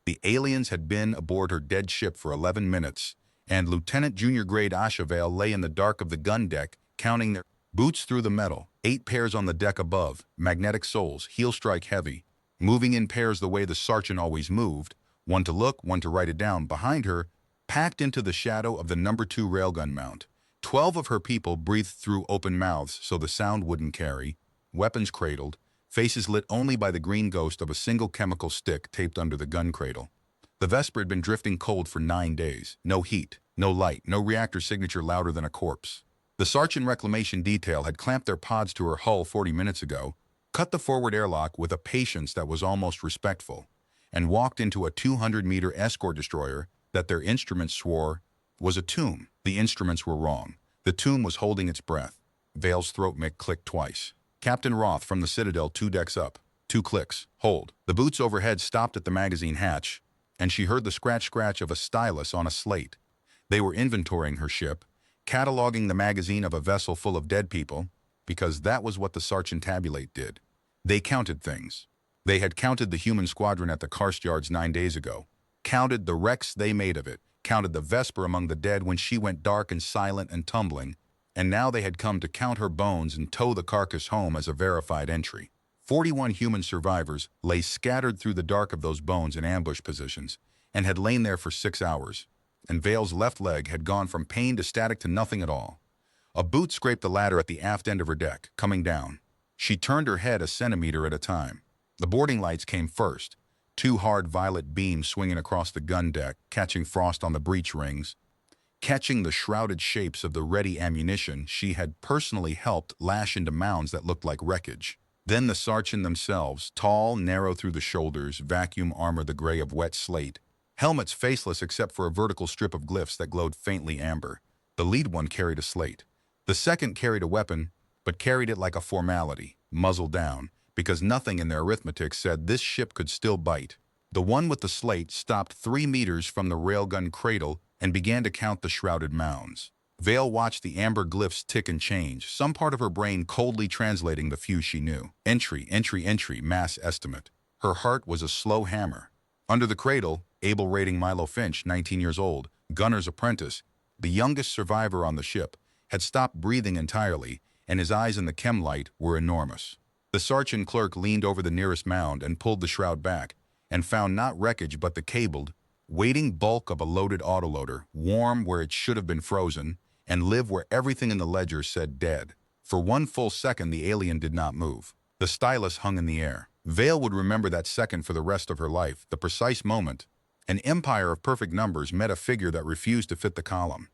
The aliens had been aboard her dead ship for 11 minutes, and Lieutenant Junior Grade HFY lay in the dark of the gun deck, counting their boots through the metal, 8 pairs on the deck above, magnetic soles, heel strike heavy, moving in pairs the way the sergeant always moved, one to look, one to write it down. Behind her, packed into the shadow of the #2 railgun mount, 12 of her people breathed through open mouths so the sound wouldn't carry, weapons cradled, faces lit only by the green ghost of a single chemical stick taped under the gun cradle. The Vesper had been drifting cold for 9 days. No heat, no light, no reactor signature louder than a corpse. The Sarchin reclamation detail had clamped their pods to her hull 40 minutes ago, cut the forward airlock with a patience that was almost respectful, and walked into a 200-meter escort destroyer that their instruments swore was a tomb. The instruments were wrong. The tomb was holding its breath. Vale's throat mic clicked twice. Captain Roth from the Citadel 2 decks up. 2 clicks. Hold. The boots overhead stopped at the magazine hatch, and she heard the scratch-scratch of a stylus on a slate. They were inventorying her ship, cataloging the magazine of a vessel full of dead people, because that was what the Sergeant Tabulate did. They counted things. They had counted the human squadron at the Karst yards 9 days ago, counted the wrecks they made of it, counted the Vesper among the dead when she went dark and silent and tumbling, and now they had come to count her bones and tow the carcass home as a verified entry. 41 human survivors lay scattered through the dark of those bones in ambush positions, and had lain there for 6 hours, and Vale's left leg had gone from pain to static to nothing at all. A boot scraped the ladder at the aft end of her deck, coming down. She turned her head a centimeter at a time. The boarding lights came first, 2 hard violet beams swinging across the gun deck, catching frost on the breech rings, catching the shrouded shapes of the ready ammunition she had personally helped lash into mounds that looked like wreckage. Then the Sarchin themselves, tall, narrow through the shoulders, vacuum armor the gray of wet slate, helmets faceless except for a vertical strip of glyphs that glowed faintly amber. The lead one carried a slate. The second carried a weapon, but carried it like a formality, muzzle down, because nothing in their arithmetic said this ship could still bite. The one with the slate stopped 3 meters from the railgun cradle and began to count the shrouded mounds. Vale watched the amber glyphs tick and change, some part of her brain coldly translating the few she knew. Entry, entry, entry, mass estimate. Her heart was a slow hammer. Under the cradle, Able rating Milo Finch, 19 years old, gunner's apprentice, the youngest survivor on the ship, had stopped breathing entirely, and his eyes in the chem light were enormous. The sergeant clerk leaned over the nearest mound and pulled the shroud back, and found not wreckage but the cabled, waiting bulk of a loaded autoloader, warm where it should have been frozen, and live where everything in the ledger said dead. For 1 full second the alien did not move. The stylus hung in the air. Vale would remember that second for the rest of her life, the precise moment. An empire of perfect numbers met a figure that refused to fit the column.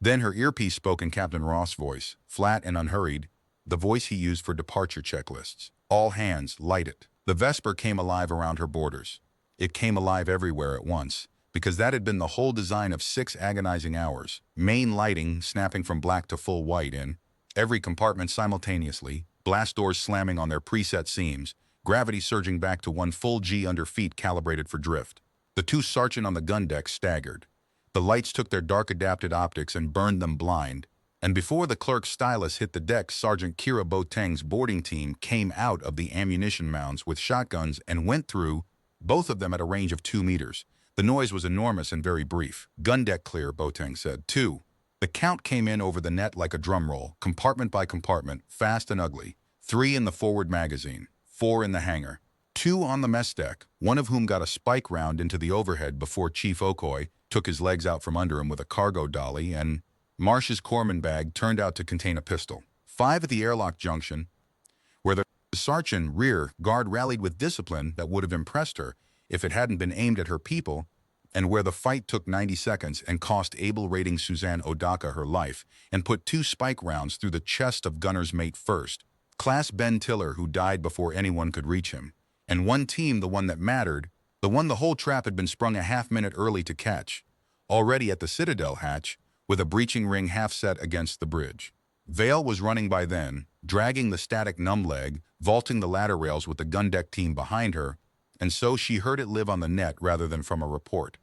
Then her earpiece spoke in Captain Roth's voice, flat and unhurried, the voice he used for departure checklists. All hands, light it. The Vesper came alive around her borders. It came alive everywhere at once, because that had been the whole design of 6 agonizing hours. Main lighting snapping from black to full white in every compartment simultaneously, blast doors slamming on their preset seams, gravity surging back to 1 full G under feet calibrated for drift. The 2 sergeant on the gun deck staggered. The lights took their dark-adapted optics and burned them blind, and before the clerk's stylus hit the deck, Sergeant Kira Boateng's boarding team came out of the ammunition mounds with shotguns and went through, both of them at a range of 2 meters. The noise was enormous and very brief. "Gun deck clear," Boateng said. 2. The count came in over the net like a drum roll, compartment by compartment, fast and ugly. 3 in the forward magazine, 4 in the hangar, 2 on the mess deck, one of whom got a spike round into the overhead before Chief Okoy took his legs out from under him with a cargo dolly, and Marsh's corpsman bag turned out to contain a pistol. 5 at the airlock junction, where the sergeant rear guard rallied with discipline that would have impressed her if it hadn't been aimed at her people, and where the fight took 90 seconds and cost Able rating Suzanne Odaka her life, and put 2 spike rounds through the chest of gunner's mate first, Class Ben Tiller, who died before anyone could reach him, and 1 team, the one that mattered, the one the whole trap had been sprung a half-minute early to catch, already at the Citadel hatch, with a breaching ring half set against the bridge. Vale was running by then, dragging the static numb leg, vaulting the ladder rails with the gun deck team behind her, and so she heard it live on the net rather than from a report.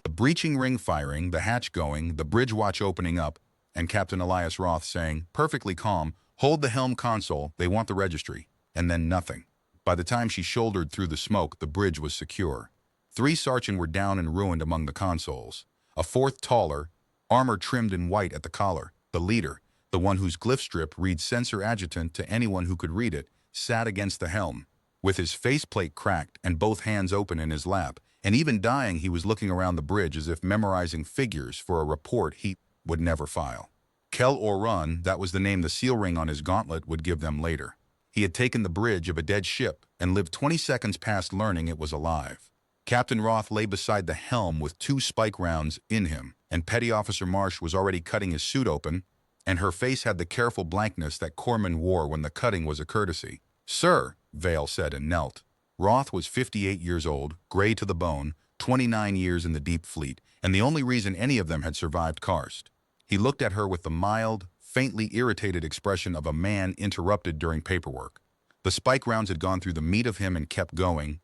The breaching ring firing, the hatch going, the bridge watch opening up, and Captain Elias Roth saying, perfectly calm, "Hold the helm console, they want the registry," and then nothing. By the time she shouldered through the smoke, the bridge was secure. 3 Sarchen were down and ruined among the consoles. A fourth taller, armor trimmed in white at the collar, the leader, the one whose glyph strip reads Censor Adjutant to anyone who could read it, sat against the helm, with his faceplate cracked and both hands open in his lap, and even dying he was looking around the bridge as if memorizing figures for a report he would never file. Kel Orun, that was the name the seal ring on his gauntlet would give them later. He had taken the bridge of a dead ship and lived 20 seconds past learning it was alive. Captain Roth lay beside the helm with 2 spike rounds in him, and Petty Officer Marsh was already cutting his suit open, and her face had the careful blankness that corpsmen wore when the cutting was a courtesy. "Sir," Vale said and knelt. Roth was 58 years old, gray to the bone, 29 years in the deep fleet, and the only reason any of them had survived Karst. He looked at her with the mild, faintly irritated expression of a man interrupted during paperwork. The spike rounds had gone through the meat of him and kept going.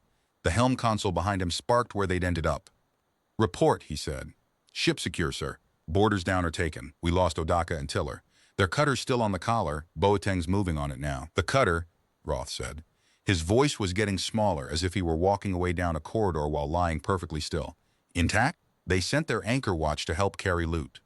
The helm console behind him sparked where they'd ended up. "Report," he said. "Ship secure, sir. Boarders down or taken. We lost Odaka and Tiller. Their cutter's still on the collar. Boateng's moving on it now." "The cutter," Roth said. His voice was getting smaller, as if he were walking away down a corridor while lying perfectly still. "Intact? They sent their anchor watch to help carry loot.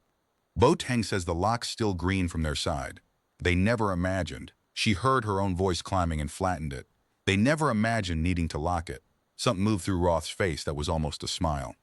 Boateng says the lock's still green from their side. They never imagined." She heard her own voice climbing and flattened it. "They never imagined needing to lock it." Something moved through Roth's face that was almost a smile.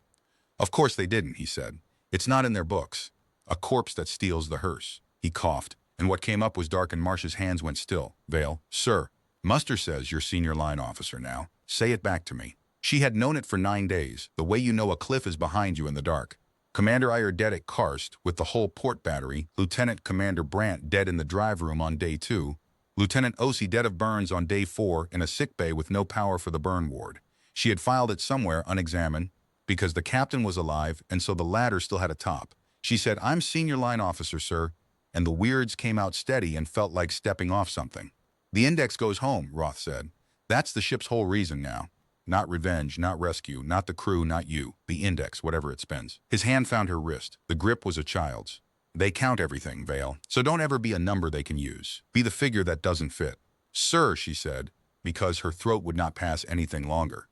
"Of course they didn't," he said. "It's not in their books. A corpse that steals the hearse." He coughed, and what came up was dark and Marsh's hands went still. "Vale, sir, Muster says you're senior line officer now. Say it back to me." She had known it for 9 days, the way you know a cliff is behind you in the dark. Commander Iyer dead at Karst with the whole port battery, Lieutenant Commander Brandt dead in the drive room on day 2, Lieutenant Osi dead of burns on day 4 in a sick bay with no power for the burn ward. She had filed it somewhere unexamined, because the captain was alive and so the ladder still had a top. She said, "I'm senior line officer, sir," and the weirds came out steady and felt like stepping off something. "The index goes home," Roth said. "That's the ship's whole reason now. Not revenge, not rescue, not the crew, not you. The index, whatever it spends." His hand found her wrist. The grip was a child's. "They count everything, Vale. So don't ever be a number they can use. Be the figure that doesn't fit." "Sir," she said, because her throat would not pass anything longer.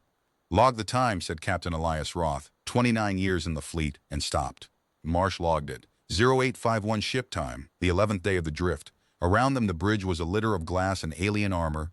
"Log the time," said Captain Elias Roth, 29 years in the fleet, and stopped. Marsh logged it. 0851 ship time, the 11th day of the drift. Around them the bridge was a litter of glass and alien armor,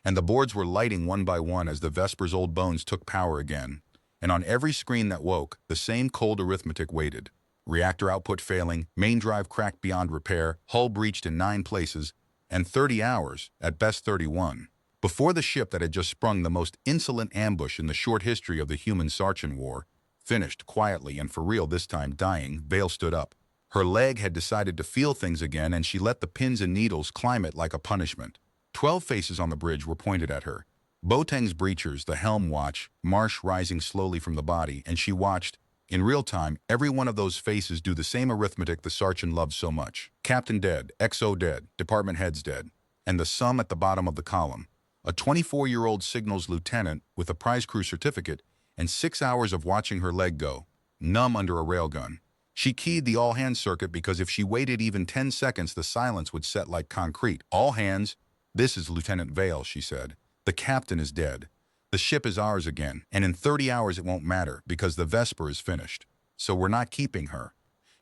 and the boards were lighting one by one as the Vesper's old bones took power again. And on every screen that woke, the same cold arithmetic waited. Reactor output failing, main drive cracked beyond repair, hull breached in 9 places, and 30 hours, at best 31. Before the ship that had just sprung the most insolent ambush in the short history of the human Sarchen War, finished quietly and for real this time dying, Vale stood up. Her leg had decided to feel things again and she let the pins and needles climb it like a punishment. 12 faces on the bridge were pointed at her. Boateng's breachers, the helm watch, Marsh rising slowly from the body, and she watched, in real time, every one of those faces do the same arithmetic the Sarchen loved so much. Captain dead, XO dead, department heads dead, and the sum at the bottom of the column. A 24-year-old signals lieutenant with a prize crew certificate and 6 hours of watching her leg go, numb under a railgun. She keyed the all-hands circuit because if she waited even 10 seconds, the silence would set like concrete. "All hands, this is Lieutenant Vale," she said. "The captain is dead. The ship is ours again, and in 30 hours it won't matter because the Vesper is finished. So we're not keeping her."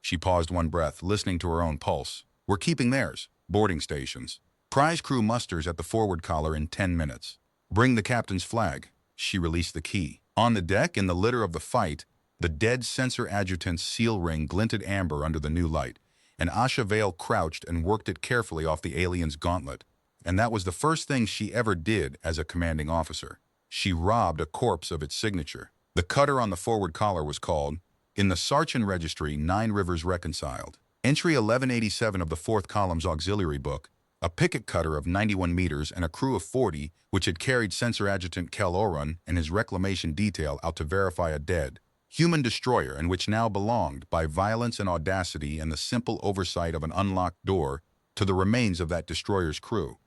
She paused one breath, listening to her own pulse. "We're keeping theirs. Boarding stations. Prize crew musters at the forward collar in 10 minutes. Bring the captain's flag." She released the key. On the deck, in the litter of the fight, the dead censor adjutant's seal ring glinted amber under the new light, and Asha Vale crouched and worked it carefully off the alien's gauntlet. And that was the first thing she ever did as a commanding officer. She robbed a corpse of its signature. The cutter on the forward collar was called, in the Sarchen Registry, 9 Rivers Reconciled. Entry 1187 of the 4th column's auxiliary book, a picket cutter of 91 meters and a crew of 40, which had carried Censor Adjutant Kel Orun and his reclamation detail out to verify a dead human destroyer, and which now belonged, by violence and audacity and the simple oversight of an unlocked door, to the remains of that destroyer's crew.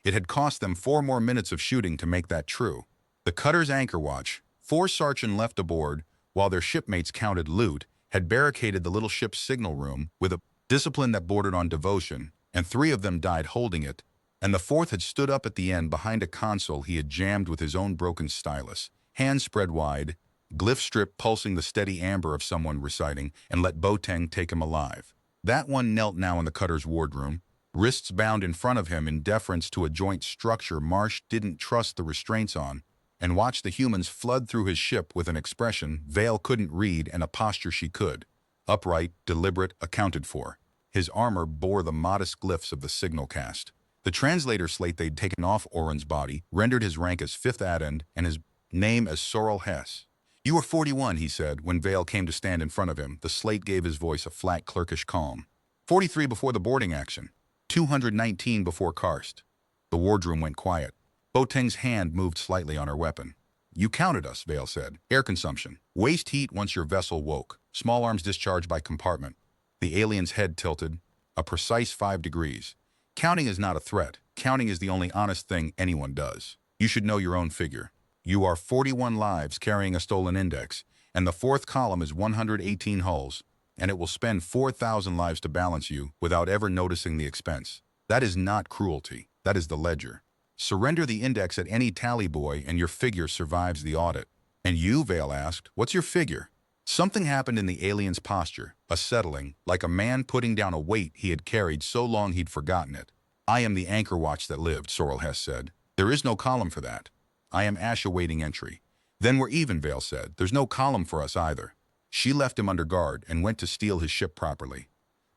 It had cost them 4 more minutes of shooting to make that true. The cutter's anchor watch, 4 Sarchen left aboard, while their shipmates counted loot, had barricaded the little ship's signal room with a discipline that bordered on devotion, and 3 of them died holding it, and the 4th had stood up at the end behind a console he had jammed with his own broken stylus, hands spread wide, glyph strip pulsing the steady amber of someone reciting, and let Boateng take him alive. That one knelt now in the cutter's wardroom, wrists bound in front of him in deference to a joint structure Marsh didn't trust the restraints on, and watched the humans flood through his ship with an expression Vale couldn't read and a posture she could. Upright, deliberate, accounted for. His armor bore the modest glyphs of the signal cast. The translator slate they'd taken off Oren's body rendered his rank as 5th addend and his name as Sorrel Hess. "You are 41, he said, when Vale came to stand in front of him. The slate gave his voice a flat, clerkish calm. 43 before the boarding action. 219 before Karst." The wardroom went quiet. Boateng's hand moved slightly on her weapon. "You counted us," Vale said. "Air consumption. Waste heat once your vessel woke. Small arms discharged by compartment." The alien's head tilted. A precise 5 degrees. "Counting is not a threat. Counting is the only honest thing anyone does. You should know your own figure. You are 41 lives carrying a stolen index, and the 4th column is 118 hulls, and it will spend 4,000 lives to balance you without ever noticing the expense. That is not cruelty. That is the ledger. Surrender the index at any tally boy and your figure survives the audit." "And you," Vale asked, "what's your figure?" Something happened in the alien's posture, a settling, like a man putting down a weight he had carried so long he'd forgotten it. "I am the anchor watch that lived," Sorrel Hess said. "There is no column for that. I am Ash awaiting entry." "Then we're even," Vale said. "There's no column for us either." She left him under guard and went to steal his ship properly.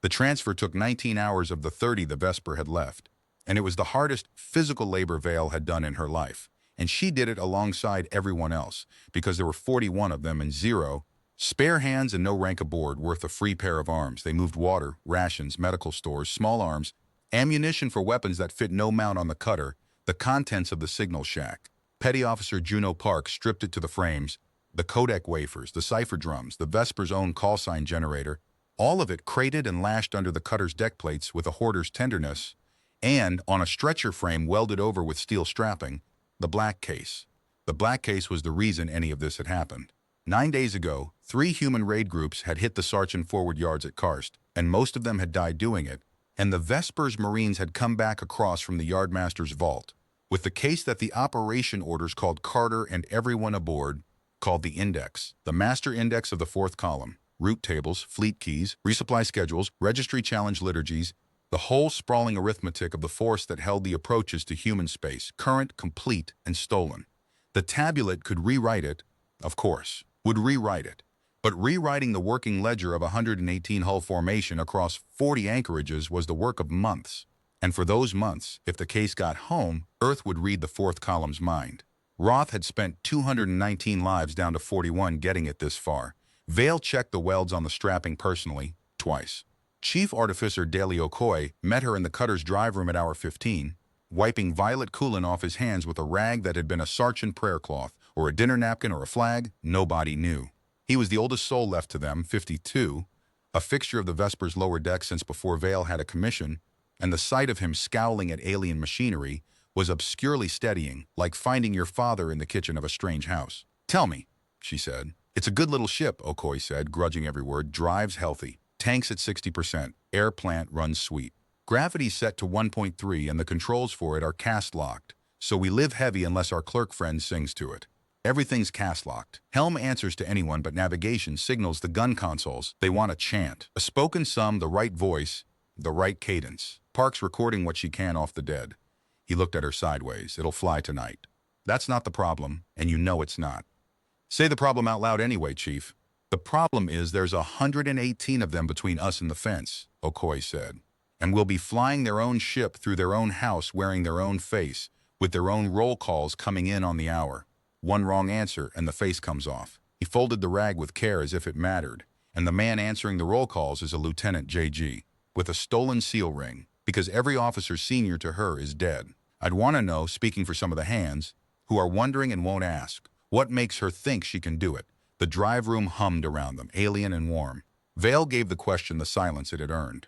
The transfer took 19 hours of the 30 the Vesper had left, and it was the hardest physical labor Vale had done in her life. And she did it alongside everyone else, because there were 41 of them and 0 spare hands and no rank aboard worth a free pair of arms. They moved water, rations, medical stores, small arms, ammunition for weapons that fit no mount on the cutter, the contents of the signal shack. Petty Officer Juno Park stripped it to the frames, the codec wafers, the cipher drums, the Vesper's own call sign generator, all of it crated and lashed under the cutter's deck plates with a hoarder's tenderness, and, on a stretcher frame welded over with steel strapping, the black case. The black case was the reason any of this had happened. 9 days ago, 3 human raid groups had hit the Sarchen forward yards at Karst, and most of them had died doing it, and the Vesper's Marines had come back across from the Yardmaster's vault, with the case that the operation orders called Carter and everyone aboard called the Index, the master index of the 4th column, route tables, fleet keys, resupply schedules, registry challenge liturgies, the whole sprawling arithmetic of the force that held the approaches to human space, current, complete, and stolen. The tabulate could rewrite it, of course, would rewrite it, but rewriting the working ledger of 118 hull formation across 40 anchorages was the work of months. And for those months, if the case got home, Earth would read the 4th column's mind. Roth had spent 219 lives down to 41 getting it this far. Vale checked the welds on the strapping personally, twice. Chief Artificer Daley Okoye met her in the cutter's drive room at hour 15, wiping violet coolant off his hands with a rag that had been a Sarchen prayer cloth, or a dinner napkin or a flag, nobody knew. He was the oldest soul left to them, 52, a fixture of the Vesper's lower deck since before Vale had a commission, and the sight of him scowling at alien machinery was obscurely steadying, like finding your father in the kitchen of a strange house. "Tell me," she said. "It's a good little ship," Okoye said, grudging every word. "Drives healthy. Tanks at 60%. Air plant runs sweet. Gravity's set to 1.3 and the controls for it are cast-locked, so we live heavy unless our clerk friend sings to it. Everything's cast-locked. Helm answers to anyone, but navigation signals the gun consoles. They want a chant. A spoken sum, the right voice, the right cadence. Park's recording what she can off the dead." He looked at her sideways. "It'll fly tonight." "That's not the problem, and you know it's not." "Say the problem out loud anyway, Chief." "The problem is there's 118 of them between us and the fence," Okoye said. "And we'll be flying their own ship through their own house wearing their own face, with their own roll calls coming in on the hour. One wrong answer and the face comes off." He folded the rag with care as if it mattered. "And the man answering the roll calls is a Lieutenant JG, with a stolen seal ring, because every officer senior to her is dead. I'd want to know, speaking for some of the hands, who are wondering and won't ask, what makes her think she can do it?" The drive room hummed around them, alien and warm. Vale gave the question the silence it had earned.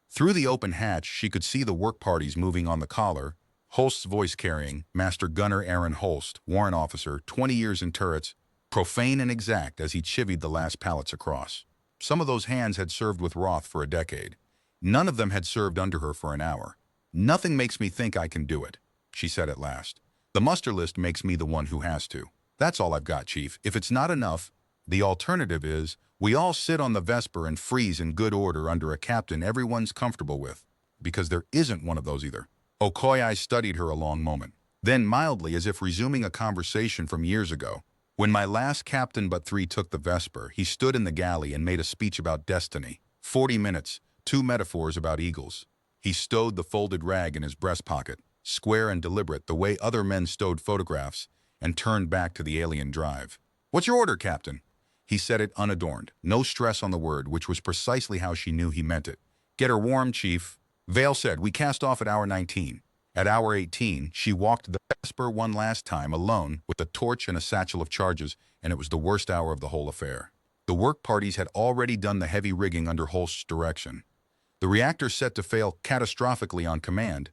Through the open hatch, she could see the work parties moving on the collar, Holst's voice carrying, Master Gunner Aaron Holst, warrant officer, 20 years in turrets, profane and exact as he chivied the last pallets across. Some of those hands had served with Roth for a decade. None of them had served under her for an hour. "Nothing makes me think I can do it," she said at last. "The muster list makes me the one who has to." That's all I've got, Chief. If it's not enough, the alternative is we all sit on the Vesper and freeze in good order under a captain everyone's comfortable with, because there isn't one of those either. Okoye studied her a long moment. Then mildly, as if resuming a conversation from years ago, when my last captain but three took the Vesper, he stood in the galley and made a speech about destiny. 40 minutes, 2 metaphors about eagles. He stowed the folded rag in his breast pocket, square and deliberate the way other men stowed photographs, and turned back to the alien drive. "What's your order, Captain?" He said it unadorned, no stress on the word, which was precisely how she knew he meant it. "Get her warm, Chief." Vale said, "We cast off at hour 19. At hour 18, she walked the Vesper one last time, alone, with a torch and a satchel of charges, and it was the worst hour of the whole affair. The work parties had already done the heavy rigging under Holst's direction. The reactor set to fail catastrophically on command.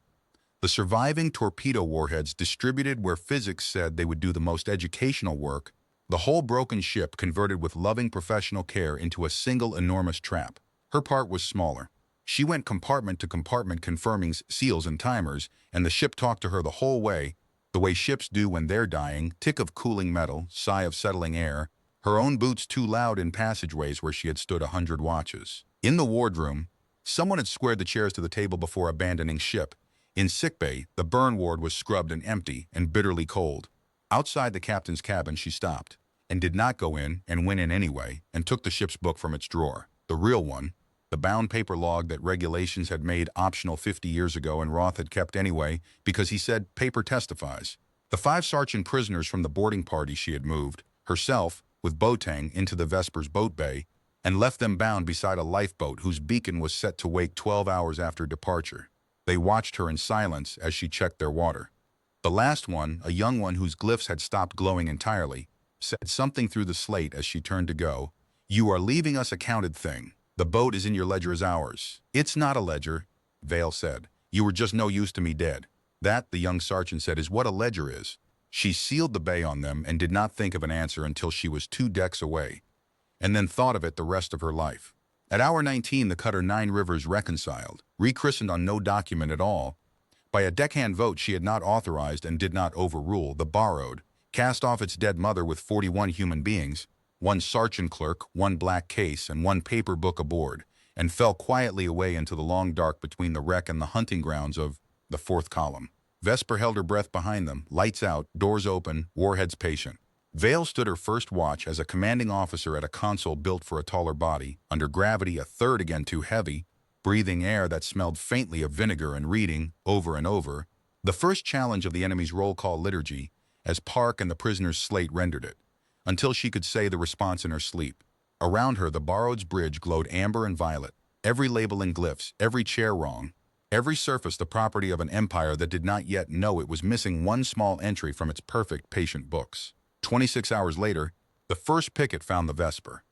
The surviving torpedo warheads distributed where physics said they would do the most educational work, the whole broken ship converted with loving professional care into a single enormous trap. Her part was smaller. She went compartment to compartment confirming seals and timers, and the ship talked to her the whole way, the way ships do when they're dying, tick of cooling metal, sigh of settling air, her own boots too loud in passageways where she had stood 100 watches. In the wardroom, someone had squared the chairs to the table before abandoning ship. In sickbay, the burn ward was scrubbed and empty and bitterly cold. Outside the captain's cabin, she stopped, and did not go in, and went in anyway, and took the ship's book from its drawer. The real one, the bound paper log that regulations had made optional 50 years ago and Roth had kept anyway, because he said paper testifies. The 5 Sarchen prisoners from the boarding party she had moved, herself, with Boateng, into the Vesper's boat bay, and left them bound beside a lifeboat whose beacon was set to wake 12 hours after departure. They watched her in silence as she checked their water. The last one, a young one whose glyphs had stopped glowing entirely, said something through the slate as she turned to go. "You are leaving us a counted thing. The boat is in your ledger as ours." "It's not a ledger," Vale said. "You were just no use to me dead." "That," the young sergeant said, "is what a ledger is." She sealed the bay on them and did not think of an answer until she was 2 decks away, and then thought of it the rest of her life. At hour 19, the cutter 9 Rivers reconciled, rechristened on no document at all. By a deckhand vote she had not authorized and did not overrule, the borrowed, cast off its dead mother with 41 human beings, 1 sergeant clerk, 1 black case, and 1 paper book aboard, and fell quietly away into the long dark between the wreck and the hunting grounds of the 4th column. Vesper held her breath behind them, lights out, doors open, warheads patient. Vale stood her first watch as a commanding officer at a console built for a taller body, under gravity a third again too heavy, breathing air that smelled faintly of vinegar and reading, over and over, the first challenge of the enemy's roll call liturgy, as Park and the prisoner's slate rendered it, until she could say the response in her sleep. Around her, the borrowed's bridge glowed amber and violet, every label in glyphs, every chair wrong, every surface the property of an empire that did not yet know it was missing 1 small entry from its perfect patient books. 26 hours later, the first picket found the Vesper.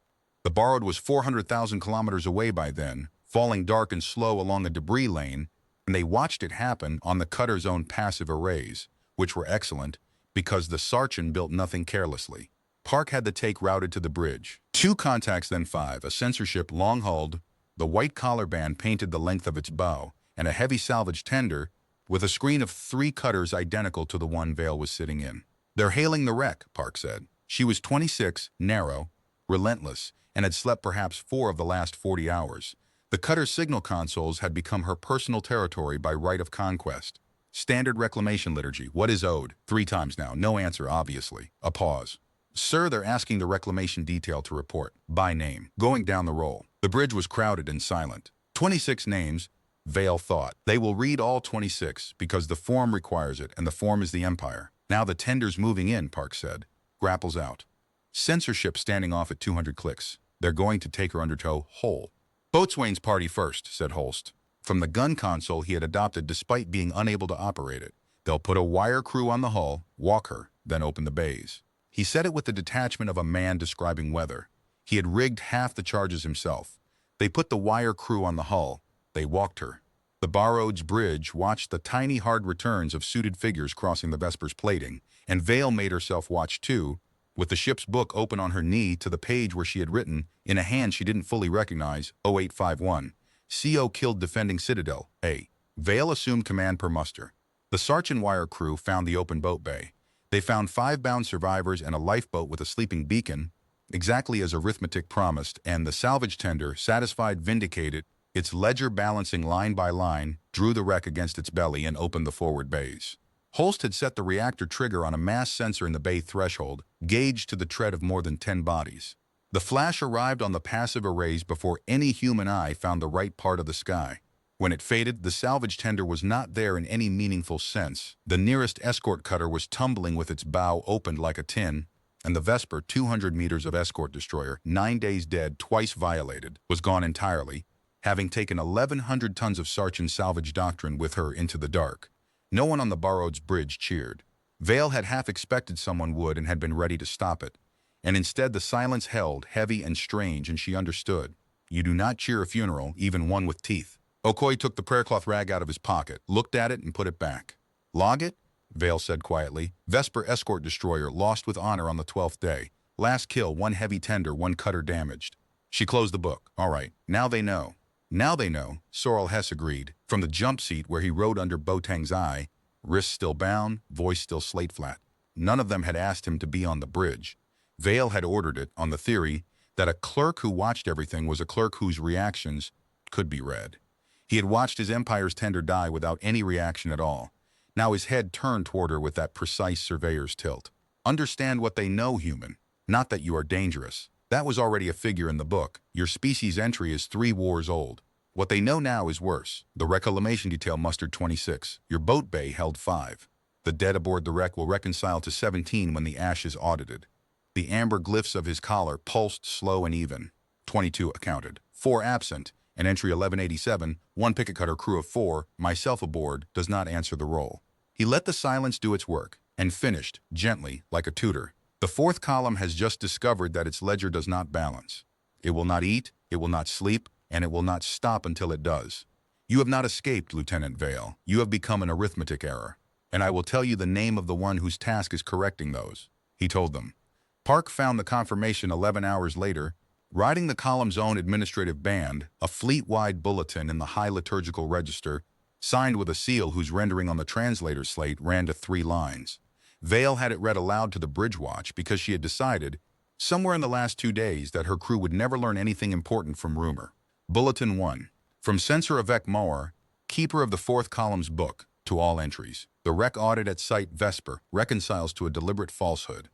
The borrowed was 400,000 kilometers away by then, falling dark and slow along a debris lane, and they watched it happen on the cutter's own passive arrays, which were excellent, because the Sarchen built nothing carelessly. Park had the take routed to the bridge. 2 contacts, then 5, a censorship long-hulled, the white collar band painted the length of its bow, and a heavy salvage tender, with a screen of 3 cutters identical to the one Vale was sitting in. "They're hailing the wreck," Park said. She was 26, narrow, relentless, and had slept perhaps 4 of the last 40 hours. The cutter's signal consoles had become her personal territory by right of conquest. Standard reclamation liturgy. "What is owed?" 3 times now. No answer, obviously. A pause. "Sir, they're asking the reclamation detail to report. By name." Going down the roll. The bridge was crowded and silent. 26 names, Vale thought. They will read all 26, because the form requires it, and the form is the empire. "Now the tender's moving in," Park said. Grapples out. "Censorship standing off at 200 clicks. They're going to take her under tow whole." "Boatswain's party first," said Holst. From the gun console he had adopted despite being unable to operate it. "They'll put a wire crew on the hull, walk her, then open the bays." He said it with the detachment of a man describing weather. He had rigged half the charges himself. They put the wire crew on the hull. They walked her. The borrowed's bridge watched the tiny hard returns of suited figures crossing the Vesper's plating, and Vale made herself watch too, with the ship's book open on her knee to the page where she had written, in a hand she didn't fully recognize, 0851. CO killed defending Citadel, A. Vale assumed command per muster. The Sarchen wire crew found the open boat bay. They found 5 bound survivors and a lifeboat with a sleeping beacon, exactly as arithmetic promised, and the salvage tender, satisfied, vindicated, its ledger balancing line by line, drew the wreck against its belly and opened the forward bays. Holst had set the reactor trigger on a mass sensor in the bay threshold, gauged to the tread of more than 10 bodies. The flash arrived on the passive arrays before any human eye found the right part of the sky. When it faded, the salvage tender was not there in any meaningful sense. The nearest escort cutter was tumbling with its bow opened like a tin, and the Vesper, 200 meters of escort destroyer, 9 days dead, twice violated, was gone entirely, having taken 1,100 tons of Sarchin salvage doctrine with her into the dark. No one on the Barroads Bridge cheered. Vale had half expected someone would and had been ready to stop it. And instead the silence held, heavy and strange, and she understood. You do not cheer a funeral, even one with teeth. Okoye took the prayer-cloth rag out of his pocket, looked at it, and put it back. Log it? Vale said quietly. Vesper escort destroyer lost with honor on the 12th day. Last kill, 1 heavy tender, 1 cutter damaged. She closed the book. All right, now they know. Now they know, Sorrel Hess agreed. From the jump seat where he rode under Botang's eye, wrists still bound, voice still slate-flat. None of them had asked him to be on the bridge. Vale had ordered it on the theory that a clerk who watched everything was a clerk whose reactions could be read. He had watched his empire's tender die without any reaction at all. Now his head turned toward her with that precise surveyor's tilt. Understand what they know, human. Not that you are dangerous. That was already a figure in the book. Your species entry is 3 wars old. What they know now is worse. The reclamation detail mustered 26. Your boat bay held 5. The dead aboard the wreck will reconcile to 17 when the ash is audited. The amber glyphs of his collar pulsed slow and even. 22 accounted. 4 absent, and entry 1187, 1 picket cutter crew of 4, myself aboard, does not answer the roll. He let the silence do its work, and finished, gently, like a tutor. The 4th column has just discovered that its ledger does not balance. It will not eat, it will not sleep, and it will not stop until it does. You have not escaped, Lieutenant Vale. You have become an arithmetic error. And I will tell you the name of the one whose task is correcting those. He told them. Park found the confirmation 11 hours later, riding the column's own administrative band, a fleet-wide bulletin in the High Liturgical Register, signed with a seal whose rendering on the translator's slate ran to 3 lines. Vale had it read aloud to the bridge watch because she had decided, somewhere in the last 2 days, that her crew would never learn anything important from rumor. Bulletin 1. From Censor Avec Moore, keeper of the 4th column's book, to all entries. The wreck audit at site Vesper reconciles to a deliberate falsehood.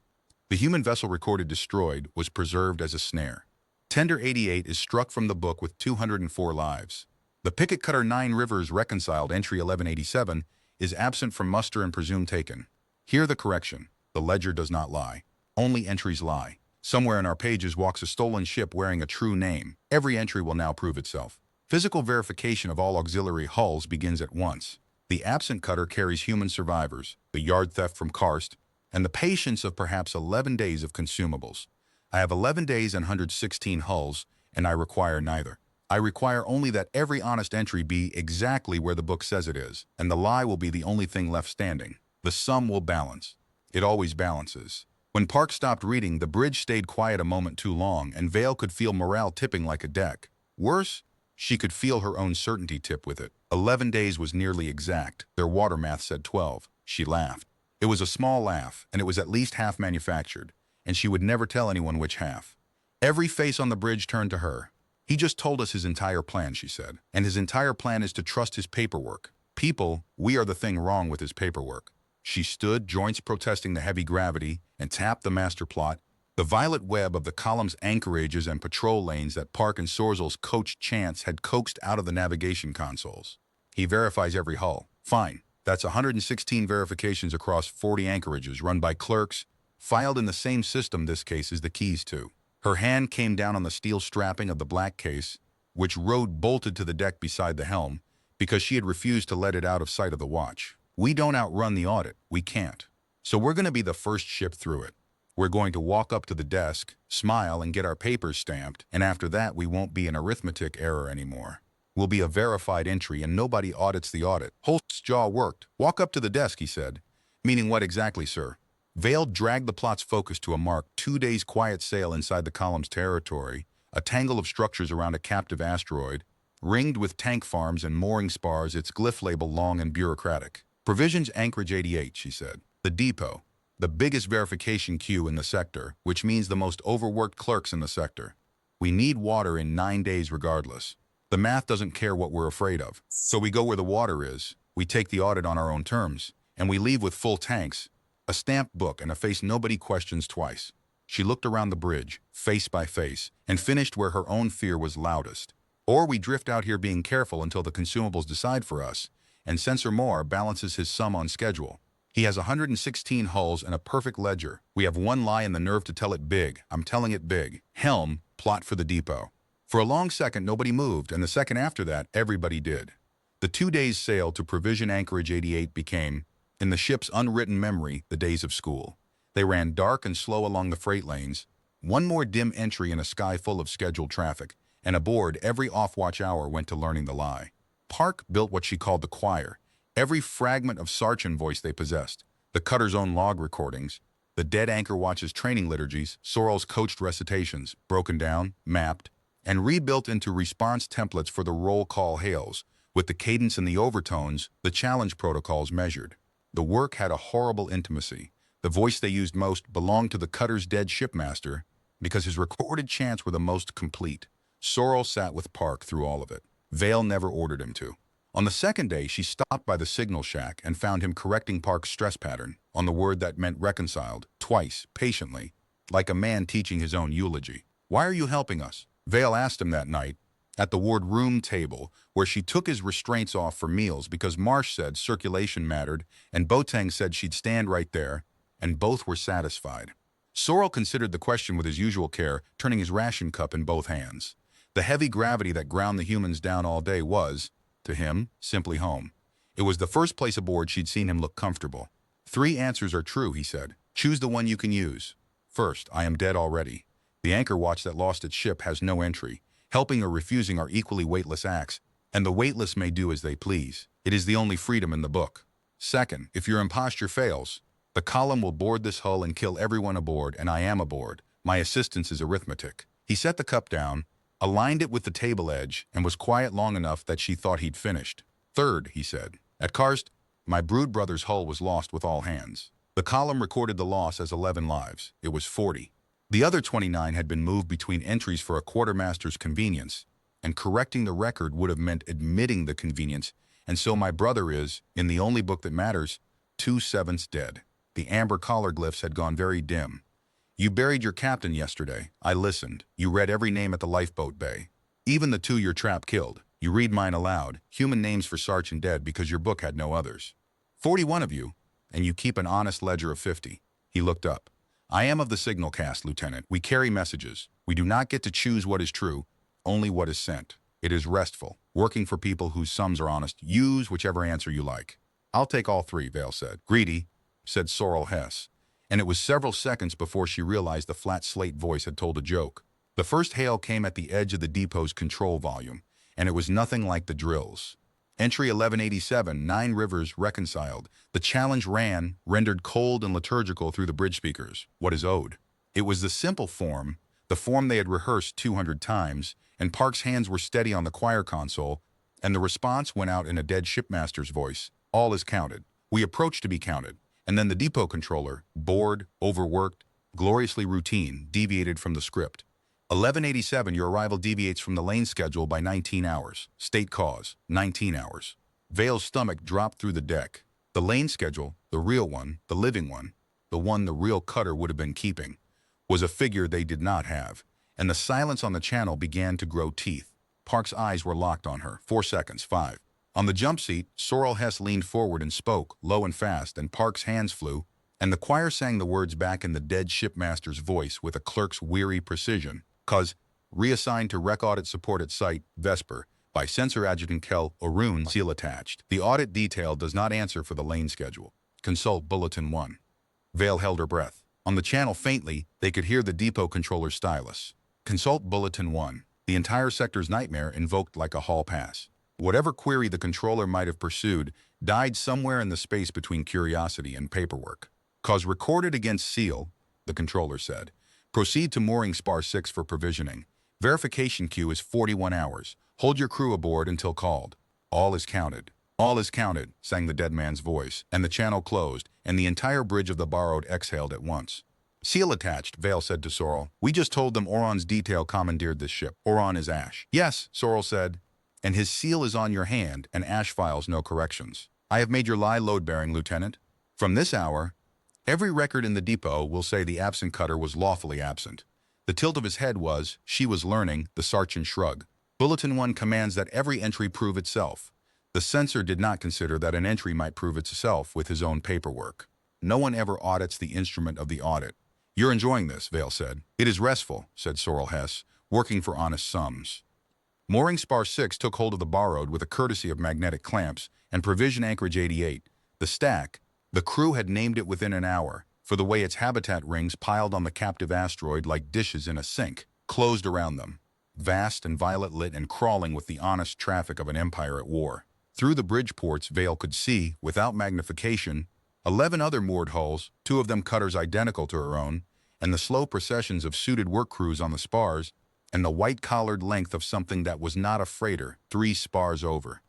The human vessel recorded destroyed was preserved as a snare. Tender 88 is struck from the book with 204 lives. The picket cutter 9 Rivers reconciled entry 1187 is absent from muster and presumed taken. Hear the correction. The ledger does not lie. Only entries lie. Somewhere in our pages walks a stolen ship wearing a true name. Every entry will now prove itself. Physical verification of all auxiliary hulls begins at once. The absent cutter carries human survivors, the yard theft from Karst, and the patience of perhaps 11 days of consumables. I have 11 days and 116 hulls, and I require neither. I require only that every honest entry be exactly where the book says it is, and the lie will be the only thing left standing. The sum will balance. It always balances. When Park stopped reading, the bridge stayed quiet a moment too long, and Vale could feel morale tipping like a deck. Worse, she could feel her own certainty tip with it. 11 days was nearly exact. Their water math said 12. She laughed. It was a small laugh, and it was at least half manufactured, and she would never tell anyone which half. Every face on the bridge turned to her. He just told us his entire plan, she said, and his entire plan is to trust his paperwork. People, we are the thing wrong with his paperwork. She stood, joints protesting the heavy gravity, and tapped the master plot, the violet web of the column's anchorages and patrol lanes that Park and Sorzel's coach Chance had coaxed out of the navigation consoles. He verifies every hull. Fine. That's 116 verifications across 40 anchorages run by clerks, filed in the same system this case is the keys to. Her hand came down on the steel strapping of the black case, which rode bolted to the deck beside the helm, because she had refused to let it out of sight of the watch. We don't outrun the audit. We can't. So we're going to be the first ship through it. We're going to walk up to the desk, smile, and get our papers stamped, and after that we won't be an arithmetic error anymore. We'll be a verified entry, and nobody audits the audit. Holst's jaw worked. Walk up to the desk, he said. Meaning what exactly, sir? Vale dragged the plot's focus to a mark 2 days quiet sail inside the column's territory, a tangle of structures around a captive asteroid, ringed with tank farms and mooring spars, its glyph label long and bureaucratic. Provisions Anchorage 88, she said. The depot. The biggest verification queue in the sector, which means the most overworked clerks in the sector. We need water in 9 days regardless. The math doesn't care what we're afraid of. So we go where the water is, we take the audit on our own terms, and we leave with full tanks, a stamped book, and a face nobody questions twice. She looked around the bridge, face by face, and finished where her own fear was loudest. Or we drift out here being careful until the consumables decide for us, and Censor Moore balances his sum on schedule. He has 116 hulls and a perfect ledger. We have one lie and the nerve to tell it big. I'm telling it big. Helm, plot for the depot. For a long second, nobody moved, and the second after that, everybody did. The 2 days' sail to Provision Anchorage 88 became, in the ship's unwritten memory, the days of school. They ran dark and slow along the freight lanes, one more dim entry in a sky full of scheduled traffic, and aboard every off-watch hour went to learning the lie. Park built what she called the choir, every fragment of Sarchin voice they possessed, the cutter's own log recordings, the dead anchor watch's training liturgies, Sorrel's coached recitations, broken down, mapped, and rebuilt into response templates for the roll call hails, with the cadence and the overtones, the challenge protocols measured. The work had a horrible intimacy. The voice they used most belonged to the cutter's dead shipmaster because his recorded chants were the most complete. Sorrel sat with Park through all of it. Vale never ordered him to. On the second day, she stopped by the signal shack and found him correcting Park's stress pattern on the word that meant reconciled, twice, patiently, like a man teaching his own eulogy. "Why are you helping us?" Vale asked him that night at the ward room table, where she took his restraints off for meals because Marsh said circulation mattered and Boateng said she'd stand right there, and both were satisfied. Sorrel considered the question with his usual care, turning his ration cup in both hands. The heavy gravity that ground the humans down all day was, to him, simply home. It was the first place aboard she'd seen him look comfortable. "3 answers are true," he said. "Choose the one you can use. First, I am dead already. The anchor watch that lost its ship has no entry. Helping or refusing are equally weightless acts, and the weightless may do as they please. It is the only freedom in the book. Second, if your imposture fails, the column will board this hull and kill everyone aboard, and I am aboard. My assistance is arithmetic." He set the cup down, aligned it with the table edge, and was quiet long enough that she thought he'd finished. "Third," he said, "at Karst, my brood brother's hull was lost with all hands. The column recorded the loss as 11 lives. It was 40. The other 29 had been moved between entries for a quartermaster's convenience, and correcting the record would have meant admitting the convenience, and so my brother is, in the only book that matters, 2/7 dead. The amber collar glyphs had gone very dim. You buried your captain yesterday. I listened. You read every name at the lifeboat bay. Even the 2 your trap killed. You read mine aloud, human names for Sarch and dead because your book had no others. 41 of you, and you keep an honest ledger of 50. He looked up. "I am of the signal cast, Lieutenant. We carry messages. We do not get to choose what is true, only what is sent. It is restful, working for people whose sums are honest. Use whichever answer you like." "I'll take all 3, Vale said. "Greedy," said Sorrel Hess, and it was several seconds before she realized the flat slate voice had told a joke. The first hail came at the edge of the depot's control volume, and it was nothing like the drills. Entry 1187, 9 rivers reconciled. The challenge ran, rendered cold and liturgical through the bridge speakers. What is owed? It was the simple form, the form they had rehearsed 200 times, and Park's hands were steady on the choir console, and the response went out in a dead shipmaster's voice. "All is counted. We approach to be counted." And then the depot controller, bored, overworked, gloriously routine, deviated from the script. 1187, your arrival deviates from the lane schedule by 19 hours. State cause, 19 hours. Vale's stomach dropped through the deck. The lane schedule, the real one, the living one, the one the real cutter would have been keeping, was a figure they did not have, and the silence on the channel began to grow teeth. Park's eyes were locked on her. 4 seconds, 5. On the jump seat, Sorrel Hess leaned forward and spoke, low and fast, and Park's hands flew, and the choir sang the words back in the dead shipmaster's voice with a clerk's weary precision. "Cause, reassigned to Rec Audit Support at Site, Vesper, by Censor Adjutant Kel Orun, seal attached. The audit detail does not answer for the lane schedule. Consult Bulletin 1. Vale held her breath. On the channel faintly, they could hear the depot controller's stylus. Consult Bulletin 1. The entire sector's nightmare invoked like a hall pass. Whatever query the controller might have pursued died somewhere in the space between curiosity and paperwork. Cause recorded against seal, the controller said. Proceed to mooring spar 6 for provisioning. Verification queue is 41 hours. Hold your crew aboard until called. All is counted. All is counted, sang the dead man's voice, and the channel closed, and the entire bridge of the borrowed exhaled at once. Seal attached, Vale said to Sorrel. We just told them Oron's detail commandeered this ship. Oron is Ash. Yes, Sorrel said, and his seal is on your hand, and Ash files no corrections. I have made your lie load-bearing, Lieutenant. From this hour, every record in the depot will say the absent cutter was lawfully absent. The tilt of his head was, she was learning, the sergeant shrug. Bulletin 1 commands that every entry prove itself. The censor did not consider that an entry might prove itself with his own paperwork. No one ever audits the instrument of the audit. You're enjoying this, Vale said. It is restful, said Sorrel Hess, working for honest sums. Mooring Spar 6 took hold of the borrowed with a courtesy of magnetic clamps and provision anchorage 88. The stack, the crew had named it within an hour, for the way its habitat rings piled on the captive asteroid like dishes in a sink, closed around them, vast and violet-lit and crawling with the honest traffic of an empire at war. Through the bridge ports, Vale could see, without magnification, 11 other moored hulls, 2 of them cutters identical to her own, and the slow processions of suited work crews on the spars, and the white-collared length of something that was not a freighter, 3 spars over.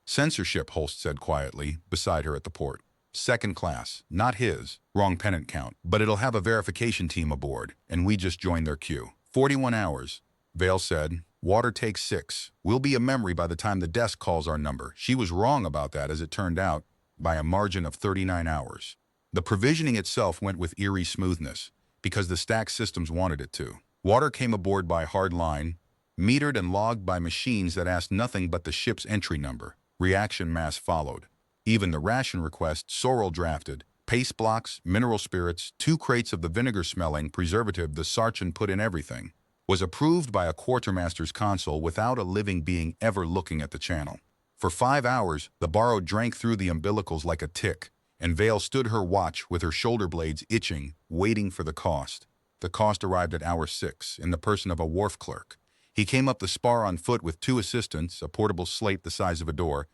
Censorship, Holst said quietly, beside her at the port. Second class, not his, wrong pennant count, but it'll have a verification team aboard, and we just joined their queue. 41 hours, Vale said. Water takes 6. We'll be a memory by the time the desk calls our number. She was wrong about that, as it turned out, by a margin of 39 hours. The provisioning itself went with eerie smoothness, because the stack systems wanted it to. Water came aboard by hard line, metered and logged by machines that asked nothing but the ship's entry number. Reaction mass followed. Even the ration request Sorrel drafted, paste blocks, mineral spirits, 2 crates of the vinegar-smelling preservative the sergeant put in everything, was approved by a quartermaster's console without a living being ever looking at the channel. For 5 hours, the borrowed drank through the umbilicals like a tick, and Vale stood her watch with her shoulder blades itching, waiting for the cost. The cost arrived at hour 6, in the person of a wharf clerk. He came up the spar on foot with 2 assistants, a portable slate the size of a door,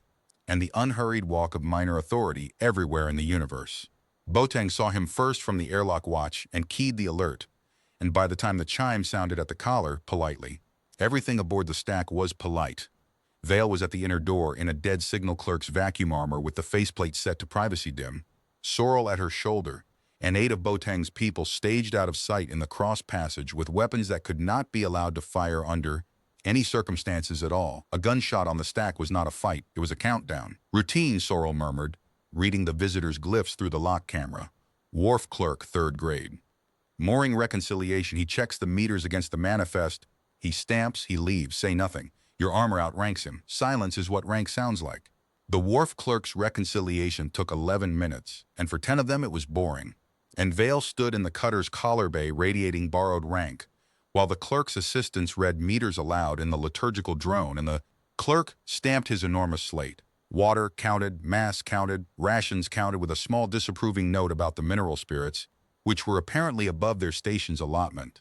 and the unhurried walk of minor authority everywhere in the universe. Boateng saw him first from the airlock watch and keyed the alert, and by the time the chime sounded at the collar, politely. Everything aboard the stack was polite. Vale was at the inner door in a dead signal clerk's vacuum armor with the faceplate set to privacy dim, Sorrel at her shoulder, and 8 of Boateng's people staged out of sight in the cross passage with weapons that could not be allowed to fire under any circumstances at all. A gunshot on the stack was not a fight, it was a countdown. Routine, Sorrel murmured, reading the visitor's glyphs through the lock camera. Wharf clerk, 3rd grade. Mooring reconciliation, he checks the meters against the manifest. He stamps, he leaves, say nothing. Your armor outranks him. Silence is what rank sounds like. The wharf clerk's reconciliation took 11 minutes, and for 10 of them it was boring. And Vale stood in the cutter's collar bay radiating borrowed rank, while the clerk's assistants read meters aloud in the liturgical drone, and the clerk stamped his enormous slate. Water counted, mass counted, rations counted with a small disapproving note about the mineral spirits, which were apparently above their station's allotment.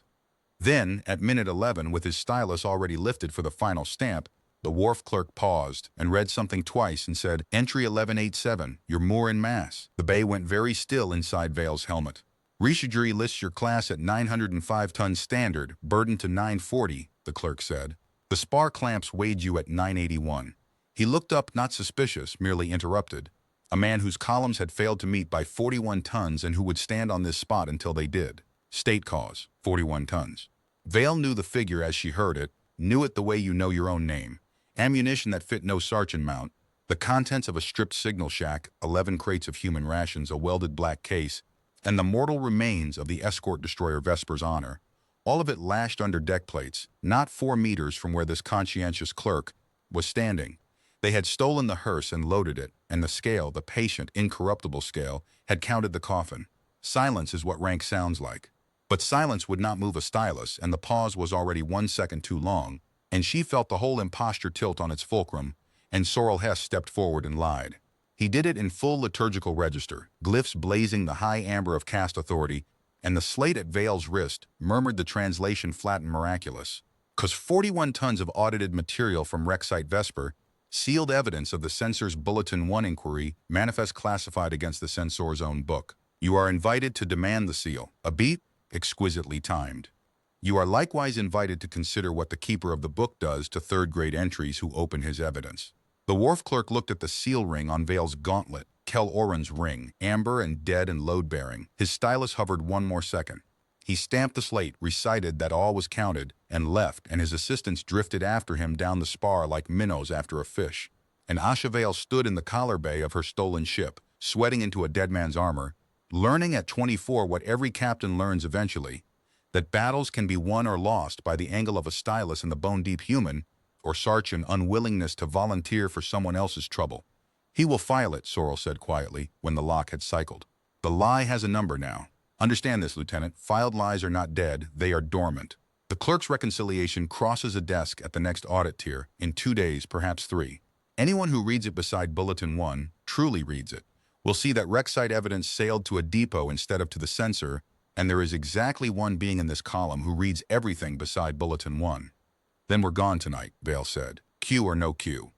Then, at minute 11, with his stylus already lifted for the final stamp, the wharf clerk paused and read something twice and said, Entry 1187, you're more in mass. The bay went very still inside Vale's helmet. Richelieu lists your class at 905 tons standard, burden to 940, the clerk said. The spar clamps weighed you at 981. He looked up, not suspicious, merely interrupted. A man whose columns had failed to meet by 41 tons and who would stand on this spot until they did. State cause, 41 tons. Vale knew the figure as she heard it, knew it the way you know your own name. Ammunition that fit no sergeant mount, the contents of a stripped signal shack, 11 crates of human rations, a welded black case, and the mortal remains of the escort destroyer Vesper's Honor, all of it lashed under deck plates, not 4 meters from where this conscientious clerk was standing. They had stolen the hearse and loaded it, and the scale, the patient, incorruptible scale, had counted the coffin. Silence is what rank sounds like. But silence would not move a stylus, and the pause was already 1 second too long, and she felt the whole imposture tilt on its fulcrum, and Sorrel Hess stepped forward and lied. He did it in full liturgical register, glyphs blazing the high amber of caste authority, and the slate at Vale's wrist murmured the translation flat and miraculous. 'Cause 41 tons of audited material from Rexite Vesper, sealed evidence of the censor's Bulletin 1 inquiry, manifest classified against the censor's own book. You are invited to demand the seal, a beat exquisitely timed. You are likewise invited to consider what the keeper of the book does to 3rd grade entries who open his evidence. The wharf clerk looked at the seal ring on Vale's gauntlet, Kel Oren's ring, amber and dead and load-bearing. His stylus hovered one more second. He stamped the slate, recited that all was counted, and left, and his assistants drifted after him down the spar like minnows after a fish. And HFY stood in the collar bay of her stolen ship, sweating into a dead man's armor, learning at 24 what every captain learns eventually, that battles can be won or lost by the angle of a stylus in the bone-deep human, or such an unwillingness to volunteer for someone else's trouble. He will file it, Sorrel said quietly, when the lock had cycled. The lie has a number now. Understand this, Lieutenant. Filed lies are not dead, they are dormant. The clerk's reconciliation crosses a desk at the next audit tier, in 2 days, perhaps 3. Anyone who reads it beside Bulletin 1, truly reads it, will see that wreck site evidence sailed to a depot instead of to the censor, and there is exactly one being in this column who reads everything beside Bulletin 1. Then we're gone tonight, Vale said. Q or no Q.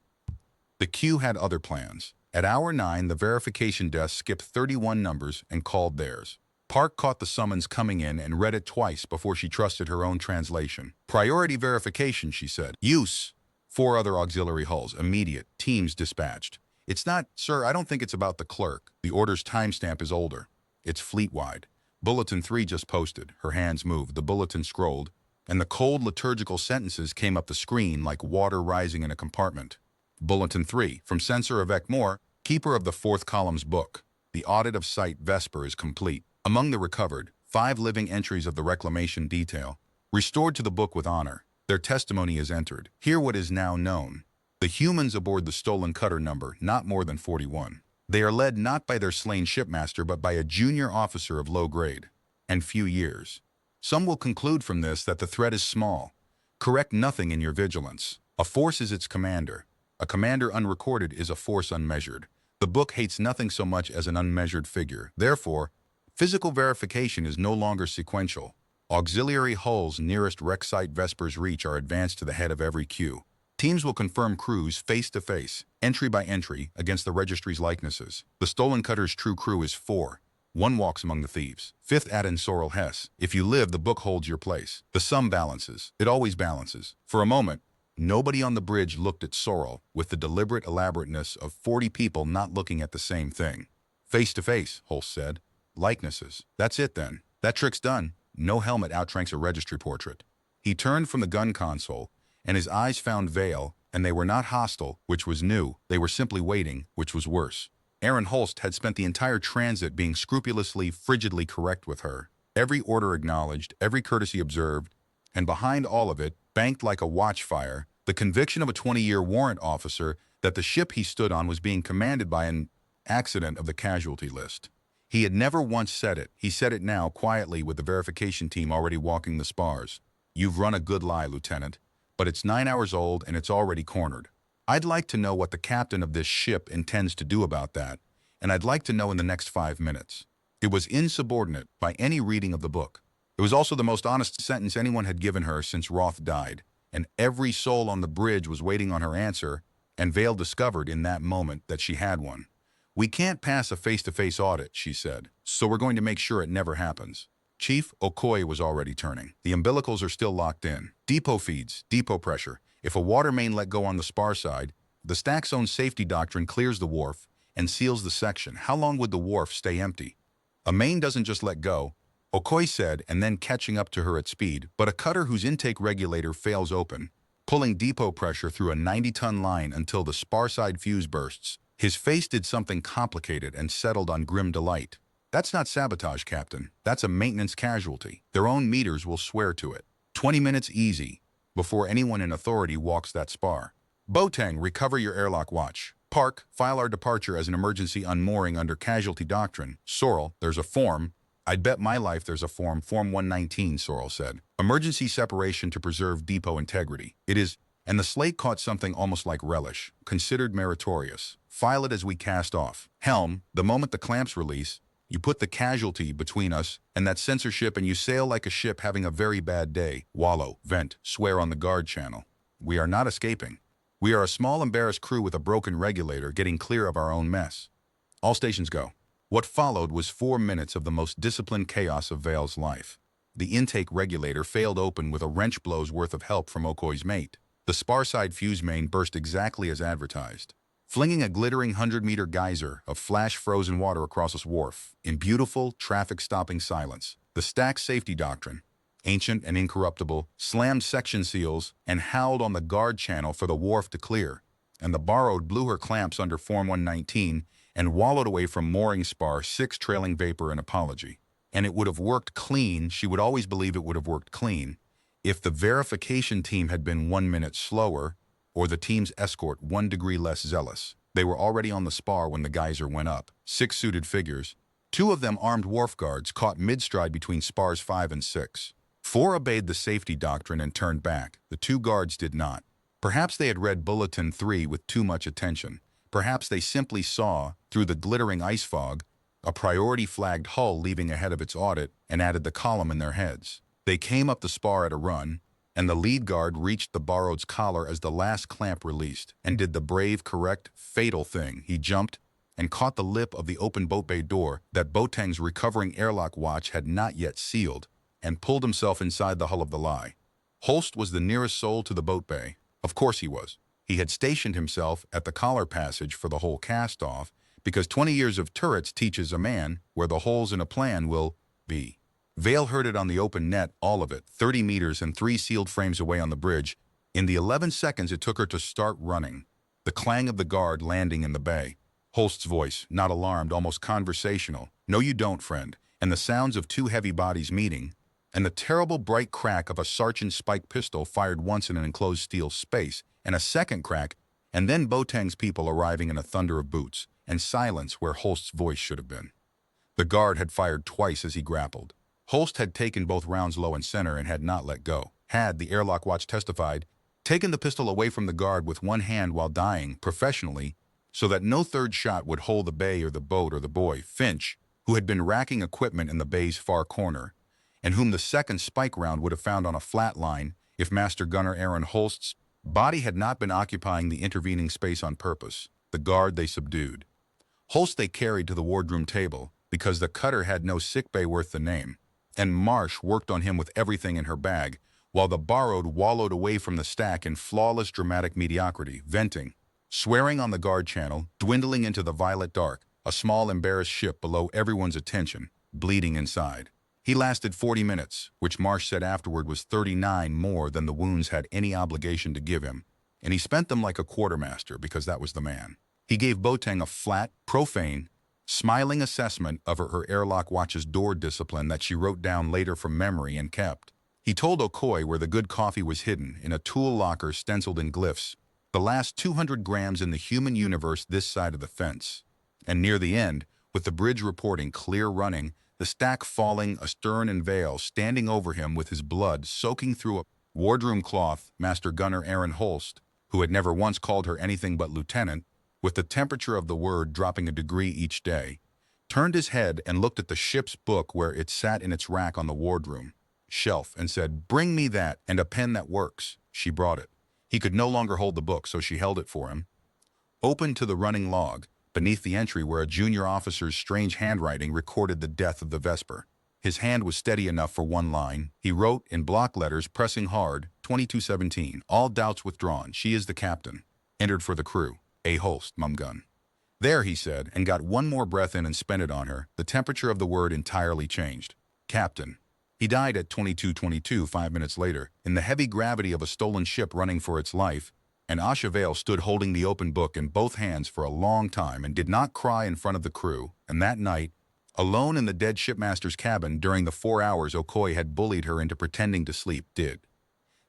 The Q had other plans. At hour 9, the verification desk skipped 31 numbers and called theirs. Park caught the summons coming in and read it twice before she trusted her own translation. Priority verification, she said. Use. 4 other auxiliary hulls, immediate, teams dispatched. It's not, sir, I don't think it's about the clerk. The order's timestamp is older. It's fleet-wide. Bulletin 3 just posted. Her hands moved. The bulletin scrolled, and the cold liturgical sentences came up the screen like water rising in a compartment. Bulletin 3, from Censor of Ekmore, keeper of the 4th column's book. The audit of Site Vesper is complete. Among the recovered, 5 living entries of the reclamation detail, restored to the book with honor. Their testimony is entered. Hear what is now known. The humans aboard the stolen cutter number not more than 41. They are led not by their slain shipmaster but by a junior officer of low grade, and few years. Some will conclude from this that the threat is small. Correct nothing in your vigilance. A force is its commander. A commander unrecorded is a force unmeasured. The book hates nothing so much as an unmeasured figure. Therefore, physical verification is no longer sequential. Auxiliary hulls nearest wreck site Vesper's reach are advanced to the head of every queue. Teams will confirm crews face-to-face, entry by entry, against the registry's likenesses. The stolen cutter's true crew is 4. 1 walks among the thieves. 5th add-in Sorrel Hess. If you live, the book holds your place. The sum balances. It always balances. For a moment, nobody on the bridge looked at Sorrel with the deliberate elaborateness of 40 people not looking at the same thing. Face-to-face, Holst said. Likenesses. That's it then. That trick's done. No helmet outranks a registry portrait. He turned from the gun console, and his eyes found Vale, and they were not hostile, which was new. They were simply waiting, which was worse. Aaron Holst had spent the entire transit being scrupulously, frigidly correct with her. Every order acknowledged, every courtesy observed, and behind all of it, banked like a watchfire, the conviction of a 20-year warrant officer that the ship he stood on was being commanded by an accident of the casualty list. He had never once said it. He said it now, quietly, with the verification team already walking the spars. You've run a good lie, Lieutenant, but it's 9 hours old and it's already cornered. I'd like to know what the captain of this ship intends to do about that, and I'd like to know in the next 5 minutes. It was insubordinate by any reading of the book. It was also the most honest sentence anyone had given her since Roth died, and every soul on the bridge was waiting on her answer, and Vale discovered in that moment that she had one. We can't pass a face-to-face audit, she said, so we're going to make sure it never happens. Chief Okoye was already turning. The umbilicals are still locked in. Depot feeds, depot pressure. If a water main let go on the spar side, the stack zone safety doctrine clears the wharf and seals the section. How long would the wharf stay empty? A main doesn't just let go, Okoye said, and then catching up to her at speed, but a cutter whose intake regulator fails open, pulling depot pressure through a 90-ton line until the spar side fuse bursts. His face did something complicated and settled on grim delight. That's not sabotage, Captain. That's a maintenance casualty. Their own meters will swear to it. 20 minutes easy, before anyone in authority walks that spar. Boateng, recover your airlock watch. Park, file our departure as an emergency unmooring under casualty doctrine. Sorrel, there's a form. I'd bet my life there's a form 119, Sorrel said. Emergency separation to preserve depot integrity. It is, and the slate caught something almost like relish, considered meritorious. File it as we cast off. Helm, the moment the clamps release, you put the casualty between us and that censorship and you sail like a ship having a very bad day. Wallow, vent, swear on the guard channel. We are not escaping. We are a small embarrassed crew with a broken regulator getting clear of our own mess. All stations go. What followed was 4 minutes of the most disciplined chaos of Vale's life. The intake regulator failed open with a wrench blow's worth of help from Okoye's mate. The spar-side fuse main burst exactly as advertised, flinging a glittering 100-meter geyser of flash-frozen water across its wharf in beautiful, traffic-stopping silence. The stack's safety doctrine, ancient and incorruptible, slammed section seals and howled on the guard channel for the wharf to clear, and the borrowed blew her clamps under Form 119 and wallowed away from mooring spar 6 trailing vapor and apology. And it would have worked clean, she would always believe it would have worked clean, if the verification team had been 1 minute slower or the team's escort 1 degree less zealous. They were already on the spar when the geyser went up. 6 suited figures, 2 of them armed wharf guards, caught mid-stride between spars 5 and 6. 4 obeyed the safety doctrine and turned back. The 2 guards did not. Perhaps they had read Bulletin 3 with too much attention. Perhaps they simply saw, through the glittering ice fog, a priority-flagged hull leaving ahead of its audit and added the column in their heads. They came up the spar at a run, and the lead guard reached the borrowed's collar as the last clamp released and did the brave, correct, fatal thing. He jumped and caught the lip of the open boat bay door that Boateng's recovering airlock watch had not yet sealed and pulled himself inside the hull of the lie. Holst was the nearest soul to the boat bay. Of course he was. He had stationed himself at the collar passage for the whole cast-off because 20 years of turrets teaches a man where the holes in a plan will be. Vale heard it on the open net, all of it, 30 meters and 3 sealed frames away on the bridge. In the 11 seconds it took her to start running. The clang of the guard landing in the bay. Holst's voice, not alarmed, almost conversational. "No you don't, friend." And the sounds of 2 heavy bodies meeting, and the terrible bright crack of a sergeant's spike pistol fired once in an enclosed steel space, and a second crack, and then Boateng's people arriving in a thunder of boots, and silence where Holst's voice should have been. The guard had fired twice as he grappled. Holst had taken both rounds low and center and had not let go. Had, the airlock watch testified, taken the pistol away from the guard with one hand while dying, professionally, so that no third shot would hold the bay or the boat or the boy, Finch, who had been racking equipment in the bay's far corner, and whom the second spike round would have found on a flat line if Master Gunner Aaron Holst's body had not been occupying the intervening space on purpose. The guard they subdued. Holst they carried to the wardroom table, because the cutter had no sickbay worth the name, and Marsh worked on him with everything in her bag, while the borrowed wallowed away from the stack in flawless dramatic mediocrity, venting, swearing on the guard channel, dwindling into the violet dark, a small embarrassed ship below everyone's attention, bleeding inside. He lasted 40 minutes, which Marsh said afterward was 39 more than the wounds had any obligation to give him, and he spent them like a quartermaster because that was the man. He gave Boateng a flat, profane, smiling assessment of her airlock watch's door discipline that she wrote down later from memory and kept. He told Okoye where the good coffee was hidden in a tool locker stenciled in glyphs, the last 200 grams in the human universe this side of the fence. And near the end, with the bridge reporting clear running, the stack falling astern and Vale standing over him with his blood soaking through a wardroom cloth, Master Gunner Aaron Holst, who had never once called her anything but lieutenant, with the temperature of the word dropping a degree each day, turned his head and looked at the ship's book where it sat in its rack on the wardroom shelf and said, "Bring me that and a pen that works." She brought it. He could no longer hold the book, so she held it for him. Open to the running log, beneath the entry where a junior officer's strange handwriting recorded the death of the Vesper. His hand was steady enough for one line. He wrote in block letters, pressing hard, 2217, all doubts withdrawn. She is the captain. Entered for the crew. A Holst, Mumgun. There, he said, and got one more breath in and spent it on her. The temperature of the word entirely changed. Captain. He died at 22:22, 5 minutes later, in the heavy gravity of a stolen ship running for its life, and Asha Vale stood holding the open book in both hands for a long time and did not cry in front of the crew, and that night, alone in the dead shipmaster's cabin during the 4 hours Okoye had bullied her into pretending to sleep, did.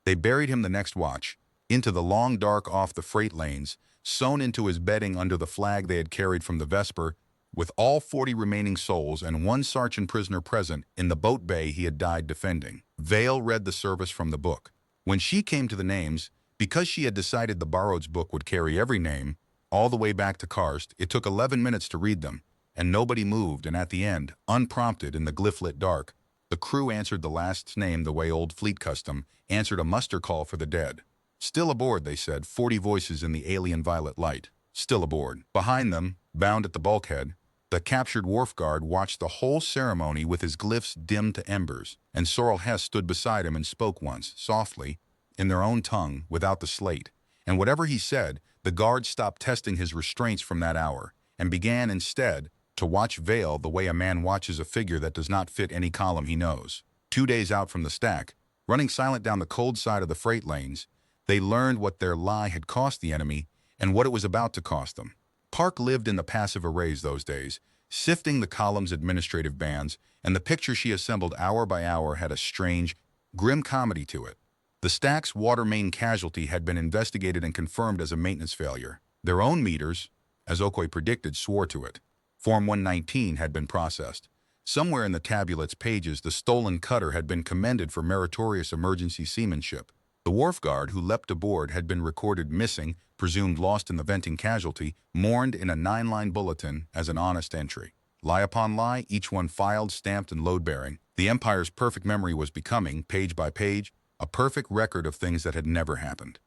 They buried him the next watch, into the long dark off the freight lanes, sewn into his bedding under the flag they had carried from the Vesper, with all 40 remaining souls and one sergeant prisoner present in the boat bay he had died defending. Vale read the service from the book. When she came to the names, because she had decided the borrowed's book would carry every name, all the way back to Karst, it took 11 minutes to read them, and nobody moved, and at the end, unprompted in the glyph-lit dark, the crew answered the last name the way old fleet custom answered a muster call for the dead. Still aboard, they said, 40 voices in the alien violet light. Still aboard. Behind them, bound at the bulkhead, the captured wharf guard watched the whole ceremony with his glyphs dimmed to embers, and Sorrel Hess stood beside him and spoke once, softly, in their own tongue, without the slate. And whatever he said, the guard stopped testing his restraints from that hour, and began instead to watch Vale the way a man watches a figure that does not fit any column he knows. 2 days out from the stack, running silent down the cold side of the freight lanes, they learned what their lie had cost the enemy and what it was about to cost them. Park lived in the passive arrays those days, sifting the column's administrative bands, and the picture she assembled hour by hour had a strange, grim comedy to it. The stack's water main casualty had been investigated and confirmed as a maintenance failure. Their own meters, as Okoye predicted, swore to it. Form 119 had been processed. Somewhere in the tabulate's pages, the stolen cutter had been commended for meritorious emergency seamanship. The wharf guard who leapt aboard had been recorded missing, presumed lost in the venting casualty, mourned in a 9-line bulletin as an honest entry. Lie upon lie, each one filed, stamped, and load-bearing. The Empire's perfect memory was becoming, page by page, a perfect record of things that had never happened.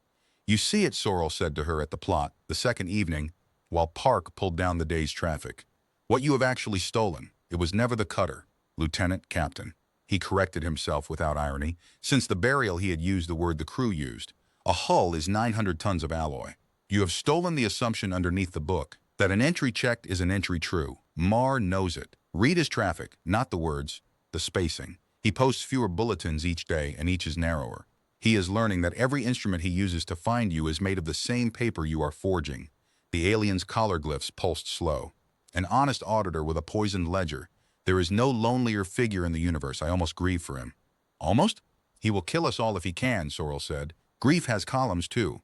"You see it," Sorrel said to her at the plot, the second evening, while Park pulled down the day's traffic. "What you have actually stolen. It was never the cutter, Lieutenant, Captain." He corrected himself without irony. Since the burial he had used the word the crew used. "A hull is 900 tons of alloy. You have stolen the assumption underneath the book that an entry checked is an entry true. Marr knows it. Read his traffic, not the words, the spacing. He posts fewer bulletins each day, and each is narrower. He is learning that every instrument he uses to find you is made of the same paper you are forging." The alien's collar glyphs pulsed slow. "An honest auditor with a poisoned ledger. There is no lonelier figure in the universe. I almost grieve for him." "Almost?" "He will kill us all if he can," Sorrel said. "Grief has columns, too."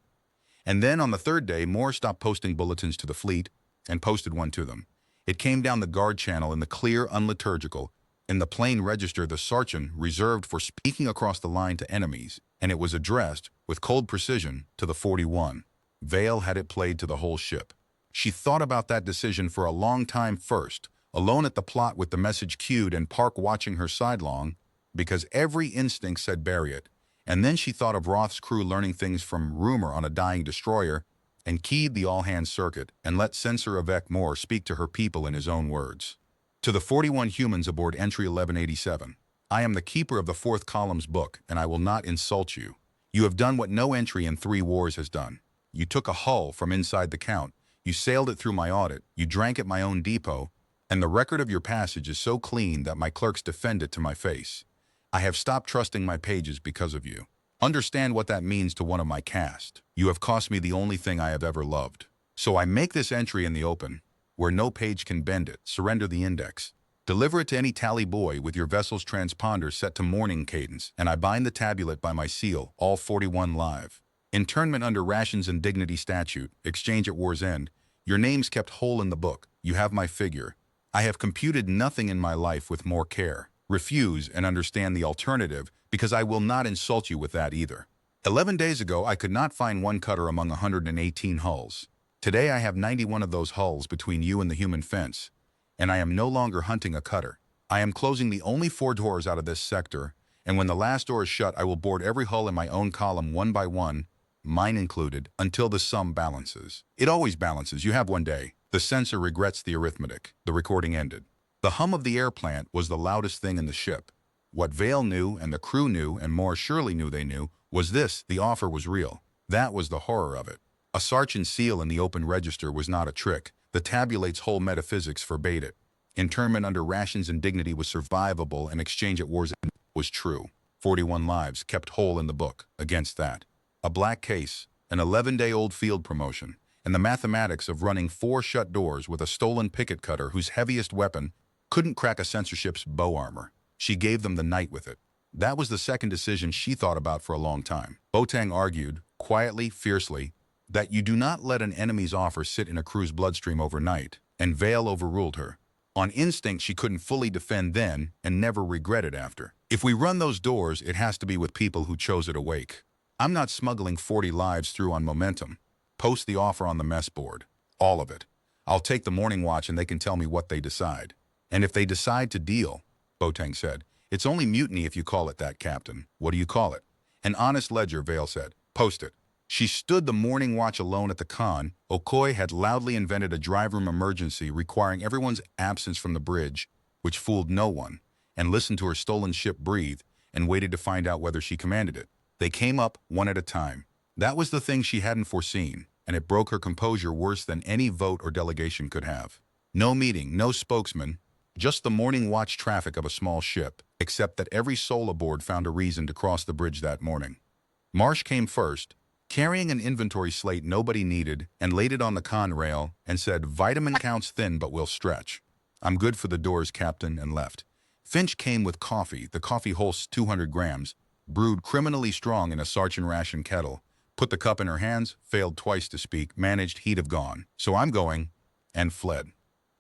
And then on the third day, Moore stopped posting bulletins to the fleet and posted one to them. It came down the guard channel in the clear, unliturgical, in the plain register the sergeant reserved for speaking across the line to enemies, and it was addressed, with cold precision, to the 41. Vale had it played to the whole ship. She thought about that decision for a long time first, alone at the plot with the message queued and Park watching her sidelong, because every instinct said bury it. And then she thought of Roth's crew learning things from rumor on a dying destroyer, and keyed the all-hands circuit and let Censor Avec Moore speak to her people in his own words. "To the 41 humans aboard entry 1187, I am the keeper of the fourth column's book, and I will not insult you. You have done what no entry in 3 wars has done. You took a hull from inside the count, you sailed it through my audit, you drank at my own depot, and the record of your passage is so clean that my clerks defend it to my face. I have stopped trusting my pages because of you. Understand what that means to one of my caste. You have cost me the only thing I have ever loved. So I make this entry in the open, where no page can bend it. Surrender the index. Deliver it to any tally boy with your vessel's transponder set to morning cadence, and I bind the tabulate by my seal, all 41 live. Internment under rations and dignity statute, exchange at war's end. Your name's kept whole in the book. You have my figure. I have computed nothing in my life with more care. Refuse and understand the alternative, because I will not insult you with that either. 11 days ago, I could not find one cutter among 118 hulls. Today I have 91 of those hulls between you and the human fence, and I am no longer hunting a cutter. I am closing the only 4 doors out of this sector, and when the last door is shut, I will board every hull in my own column one by one, mine included, until the sum balances. It always balances. You have one day. The censor regrets the arithmetic. The recording ended. The hum of the air plant was the loudest thing in the ship. What Vale knew, and the crew knew, and more surely knew they knew, was this: the offer was real. That was the horror of it. A sergeant's seal in the open register was not a trick. The tabulate's whole metaphysics forbade it. Internment under rations and dignity was survivable, and exchange at war's end was true. 41 lives kept whole in the book against that. A black case, an 11-day-old field promotion, and the mathematics of running 4 shut doors with a stolen picket cutter whose heaviest weapon couldn't crack a censorship's bow armor. She gave them the night with it. That was the second decision she thought about for a long time. Boateng argued, quietly, fiercely, that you do not let an enemy's offer sit in a crew's bloodstream overnight, and Vale overruled her. On instinct, she couldn't fully defend then and never regret it after. If we run those doors, it has to be with people who chose it awake. I'm not smuggling 40 lives through on momentum. Post the offer on the mess board. All of it. I'll take the morning watch and they can tell me what they decide. And if they decide to deal, Boateng said, it's only mutiny if you call it that, Captain. What do you call it? An honest ledger, Vale said. Post it. She stood the morning watch alone at the con. Okoye had loudly invented a drive room emergency requiring everyone's absence from the bridge, which fooled no one, and listened to her stolen ship breathe and waited to find out whether she commanded it. They came up one at a time. That was the thing she hadn't foreseen, and it broke her composure worse than any vote or delegation could have. No meeting, no spokesman, just the morning watch traffic of a small ship, except that every soul aboard found a reason to cross the bridge that morning. Marsh came first, carrying an inventory slate nobody needed, and laid it on the con rail and said, "Vitamin counts thin but will stretch. I'm good for the doors, Captain," and left. Finch came with coffee. The coffee holds 200 grams, brewed criminally strong in a Sarchen ration kettle. Put the cup in her hands, failed twice to speak, managed he'd have gone. "So I'm going," and fled.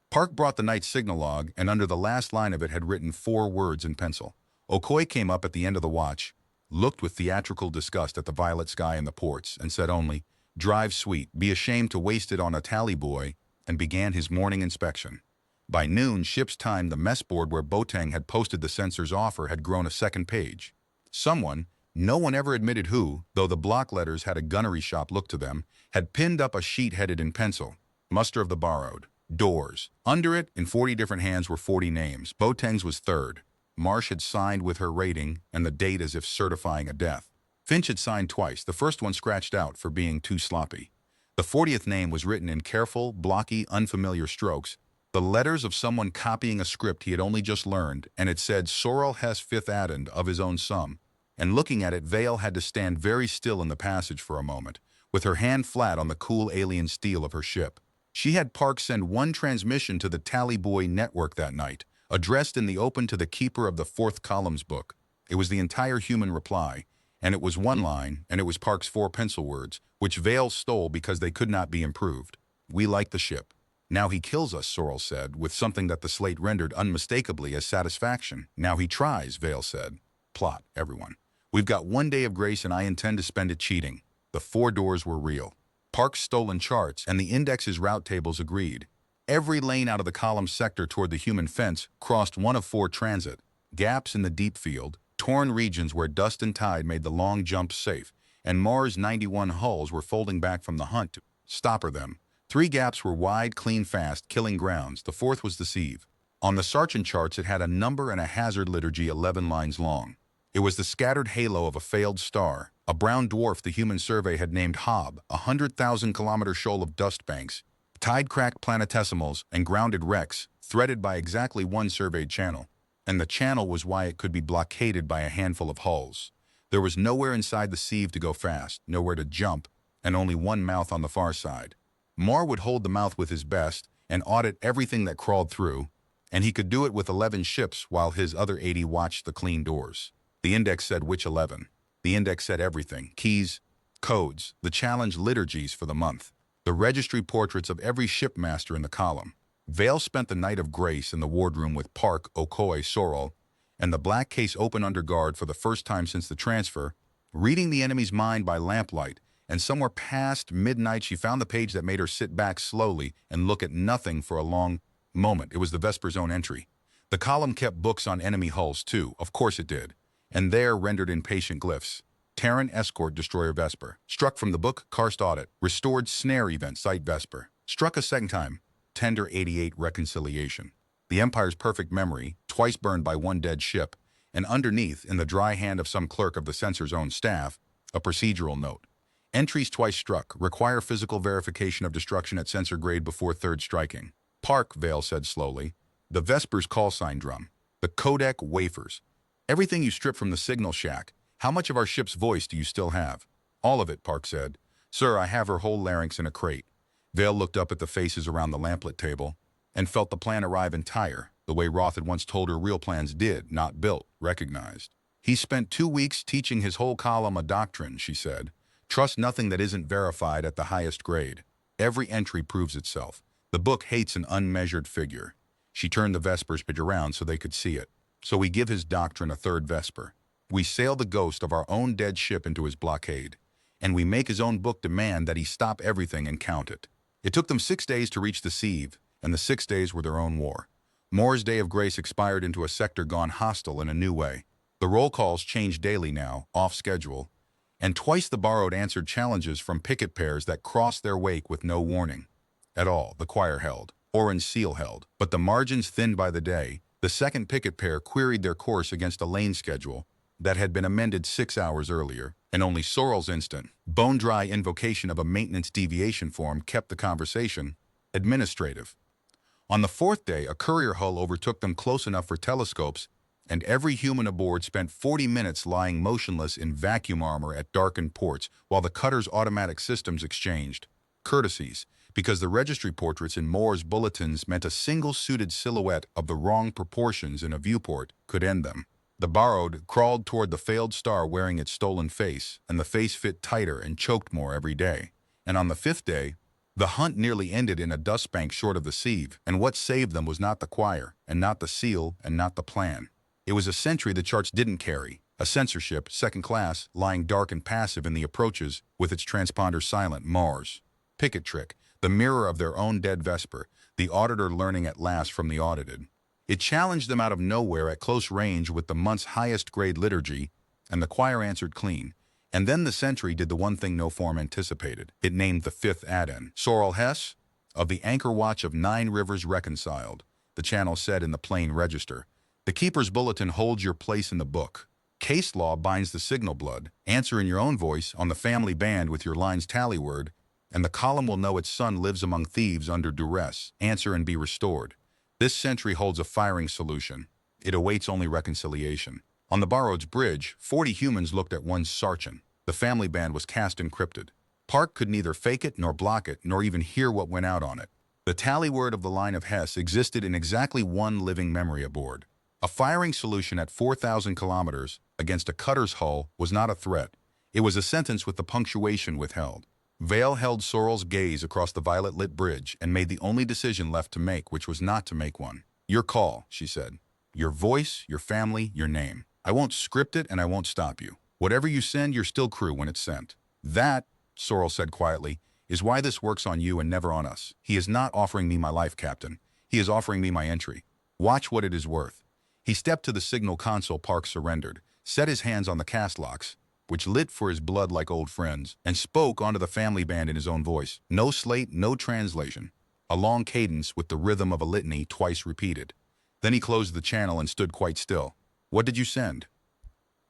Park brought the night signal log, and under the last line of it had written 4 words in pencil. Okoye came up at the end of the watch, looked with theatrical disgust at the violet sky and the ports, and said only, "Drive sweet, be ashamed to waste it on a tally boy," and began his morning inspection. By noon, ship's time, the mess board where Boateng had posted the censor's offer had grown a second page. Someone, no one ever admitted who, though the block letters had a gunnery shop look to them, had pinned up a sheet headed in pencil, "Muster of the Borrowed. Doors." Under it, in 40 different hands, were 40 names. Boateng's was third. Marsh had signed with her rating and the date as if certifying a death. Finch had signed twice, the first one scratched out for being too sloppy. The 40th name was written in careful, blocky, unfamiliar strokes, the letters of someone copying a script he had only just learned, and it said Sorrel Hess fifth addend of his own sum. And looking at it, Vale had to stand very still in the passage for a moment, with her hand flat on the cool alien steel of her ship. She had Park send one transmission to the Tally Boy network that night, addressed in the open to the keeper of the 4th column's book. It was the entire human reply, and it was one line, and it was Park's 4 pencil words, which Vale stole because they could not be improved. "We like the ship. Now he kills us," Sorrel said, with something that the slate rendered unmistakably as satisfaction. "Now he tries," Vale said. Plot, everyone. "We've got 1 day of grace and I intend to spend it cheating." The 4 doors were real. Park's stolen charts and the index's route tables agreed. Every lane out of the column sector toward the human fence crossed one of 4 transit, gaps in the deep field, torn regions where dust and tide made the long jumps safe, and Mars 91 hulls were folding back from the hunt to stopper them. 3 gaps were wide, clean, fast, killing grounds. The 4th was the sieve. On the Sarchen charts it had a number and a hazard liturgy 11 lines long. It was the scattered halo of a failed star, a brown dwarf the human survey had named Hob, a 100,000-kilometer shoal of dust banks, tide-cracked planetesimals, and grounded wrecks, threaded by exactly 1 surveyed channel. And the channel was why it could be blockaded by a handful of hulls. There was nowhere inside the sieve to go fast, nowhere to jump, and only 1 mouth on the far side. Marr would hold the mouth with his best and audit everything that crawled through, and he could do it with 11 ships while his other 80 watched the clean doors. The index said which 11. The index said everything: keys, codes, the challenge liturgies for the month, the registry portraits of every shipmaster in the column. Vale spent the night of grace in the wardroom with Park, Okoye, Sorrel, and the black case open under guard for the first time since the transfer, reading the enemy's mind by lamplight, and somewhere past midnight she found the page that made her sit back slowly and look at nothing for a long moment. It was the Vesper's own entry. The column kept books on enemy hulls too, of course it did, and there rendered in patient glyphs: Terran escort destroyer Vesper. Struck from the book, Karst audit. Restored snare event site Vesper. Struck a second time, tender 88 reconciliation. The Empire's perfect memory, twice burned by 1 dead ship, and underneath, in the dry hand of some clerk of the censor's own staff, a procedural note. Entries twice struck, require physical verification of destruction at sensor grade before 3rd striking. Park, Vale said slowly. The Vesper's call sign drum. The codec wafers. Everything you strip from the signal shack. How much of our ship's voice do you still have? All of it, Park said. Sir, I have her whole larynx in a crate. Vale looked up at the faces around the lamplit table and felt the plan arrive entire, the way Roth had once told her real plans did, not built, recognized. He spent 2 weeks teaching his whole column a doctrine, she said. Trust nothing that isn't verified at the highest grade. Every entry proves itself. The book hates an unmeasured figure. She turned the Vesper's page around so they could see it. So we give his doctrine a 3rd Vesper. We sail the ghost of our own dead ship into his blockade. And we make his own book demand that he stop everything and count it. It took them 6 days to reach the sieve, and the 6 days were their own war. Moore's day of grace expired into a sector gone hostile in a new way. The roll calls changed daily now, off schedule, and twice the Borrowed answered challenges from picket pairs that crossed their wake with no warning. At all, the choir held, Orange Seal held, but the margins thinned by the day. The second picket pair queried their course against a lane schedule, that had been amended 6 hours earlier, and only Sorrel's instant, bone-dry invocation of a maintenance deviation form kept the conversation administrative. On the fourth day, a courier hull overtook them close enough for telescopes, and every human aboard spent 40 minutes lying motionless in vacuum armor at darkened ports while the cutter's automatic systems exchanged courtesies, because the registry portraits in Moore's bulletins meant a single-suited silhouette of the wrong proportions in a viewport could end them. The borrowed crawled toward the failed star wearing its stolen face, and the face fit tighter and choked more every day. And on the fifth day, the hunt nearly ended in a dustbank short of the sieve, and what saved them was not the choir, and not the seal, and not the plan. It was a sentry the charts didn't carry, a censorship, second class, lying dark and passive in the approaches with its transponder silent Mars. Picket trick, the mirror of their own dead Vesper, the auditor learning at last from the audited. It challenged them out of nowhere at close range with the month's highest grade liturgy, and the choir answered clean. And then the sentry did the one thing no form anticipated. It named the fifth add-in. Sorrel Hess, of the Anchor Watch of 9 Rivers Reconciled, the channel said in the plain register. The Keeper's Bulletin holds your place in the book. Case law binds the signal blood. Answer in your own voice on the family band with your line's tally word, and the column will know its son lives among thieves under duress. Answer and be restored. This sentry holds a firing solution. It awaits only reconciliation. On the Barrows Bridge, 40 humans looked at one sergeant. The family band was cast encrypted. Park could neither fake it nor block it, nor even hear what went out on it. The tally word of the line of Hess existed in exactly one living memory aboard. A firing solution at 4,000 kilometers against a cutter's hull was not a threat. It was a sentence with the punctuation withheld. Vale held Sorrel's gaze across the violet-lit bridge and made the only decision left to make, which was not to make one. Your call, she said. Your voice, your family, your name. I won't script it and I won't stop you. Whatever you send, you're still crew when it's sent. That, Sorrel said quietly, is why this works on you and never on us. He is not offering me my life, Captain. He is offering me my entry. Watch what it is worth. He stepped to the signal console. Park surrendered, set his hands on the cast locks, which lit for his blood like old friends, and spoke onto the family band in his own voice. No slate, no translation. A long cadence with the rhythm of a litany twice repeated. Then he closed the channel and stood quite still. What did you send?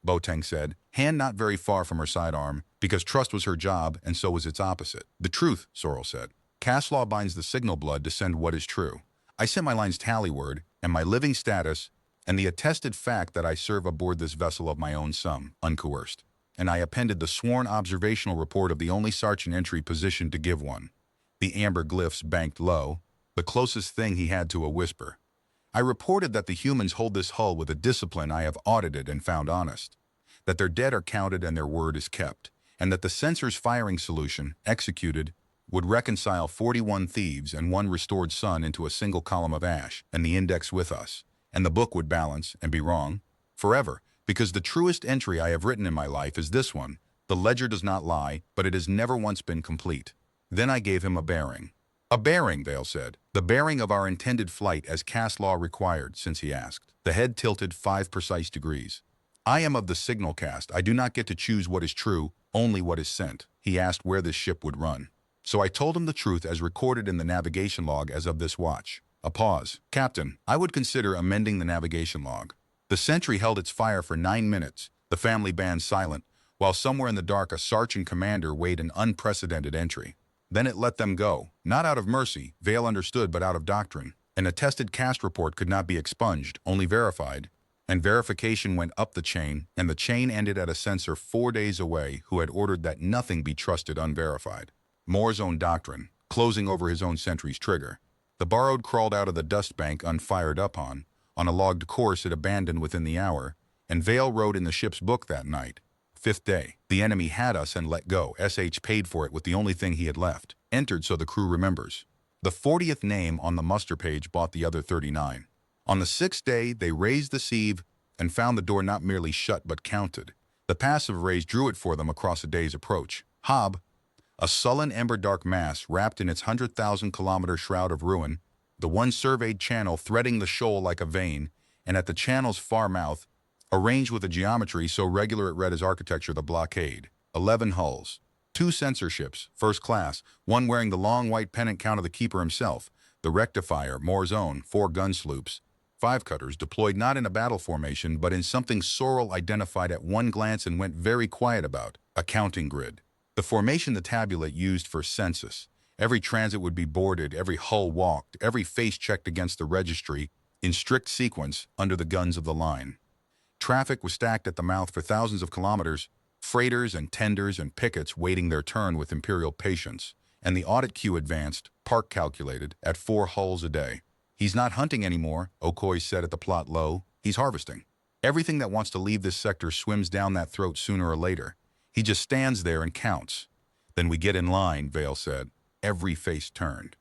Boateng said, hand not very far from her sidearm, because trust was her job and so was its opposite. The truth, Sorrel said. Cast law binds the signal blood to send what is true. I sent my line's tally word and my living status and the attested fact that I serve aboard this vessel of my own sum, uncoerced. And I appended the sworn observational report of the only sergeant entry positioned to give one. The amber glyphs banked low, the closest thing he had to a whisper. I reported that the humans hold this hull with a discipline I have audited and found honest, that their dead are counted and their word is kept, and that the censor's firing solution, executed, would reconcile 41 thieves and one restored son into a single column of ash, and the index with us, and the book would balance and be wrong forever, because the truest entry I have written in my life is this one. The ledger does not lie, but it has never once been complete. Then I gave him a bearing. A bearing, Vale said. The bearing of our intended flight as cast law required, since he asked. The head tilted 5 precise degrees. I am of the signal cast. I do not get to choose what is true, only what is sent. He asked where this ship would run. So I told him the truth as recorded in the navigation log as of this watch. A pause. Captain, I would consider amending the navigation log. The sentry held its fire for 9 minutes, the family band silent, while somewhere in the dark a sergeant commander weighed an unprecedented entry. Then it let them go, not out of mercy, Vale understood, but out of doctrine. An attested cast report could not be expunged, only verified. And verification went up the chain, and the chain ended at a censor 4 days away who had ordered that nothing be trusted unverified. Moore's own doctrine, closing over his own sentry's trigger. The borrowed crawled out of the dust bank unfired upon a logged course it abandoned within the hour, and Vale wrote in the ship's book that night. 5th day. The enemy had us and let go. SH paid for it with the only thing he had left. Entered so the crew remembers. The 40th name on the muster page bought the other 39. On the 6th day, they raised the sieve and found the door not merely shut but counted. The passive raise drew it for them across a day's approach. Hob, a sullen ember-dark mass wrapped in its 100,000-kilometer shroud of ruin, the one surveyed channel threading the shoal like a vein, and at the channel's far mouth, arranged with a geometry so regular it read as architecture, the blockade. 11 hulls. 2 censor ships, first class, one wearing the long white pennant count of the keeper himself, the rectifier, Moore's own, 4 gun sloops, 5 cutters deployed not in a battle formation but in something Sorrel identified at one glance and went very quiet about, a counting grid. The formation the tabulate used for census. Every transit would be boarded, every hull walked, every face checked against the registry, in strict sequence under the guns of the line. Traffic was stacked at the mouth for thousands of kilometers, freighters and tenders and pickets waiting their turn with imperial patience, and the audit queue advanced, Park calculated, at 4 hulls a day. He's not hunting anymore, Okoye said at the plot low. He's harvesting. Everything that wants to leave this sector swims down that throat sooner or later. He just stands there and counts. Then we get in line, Vale said. Every face turned.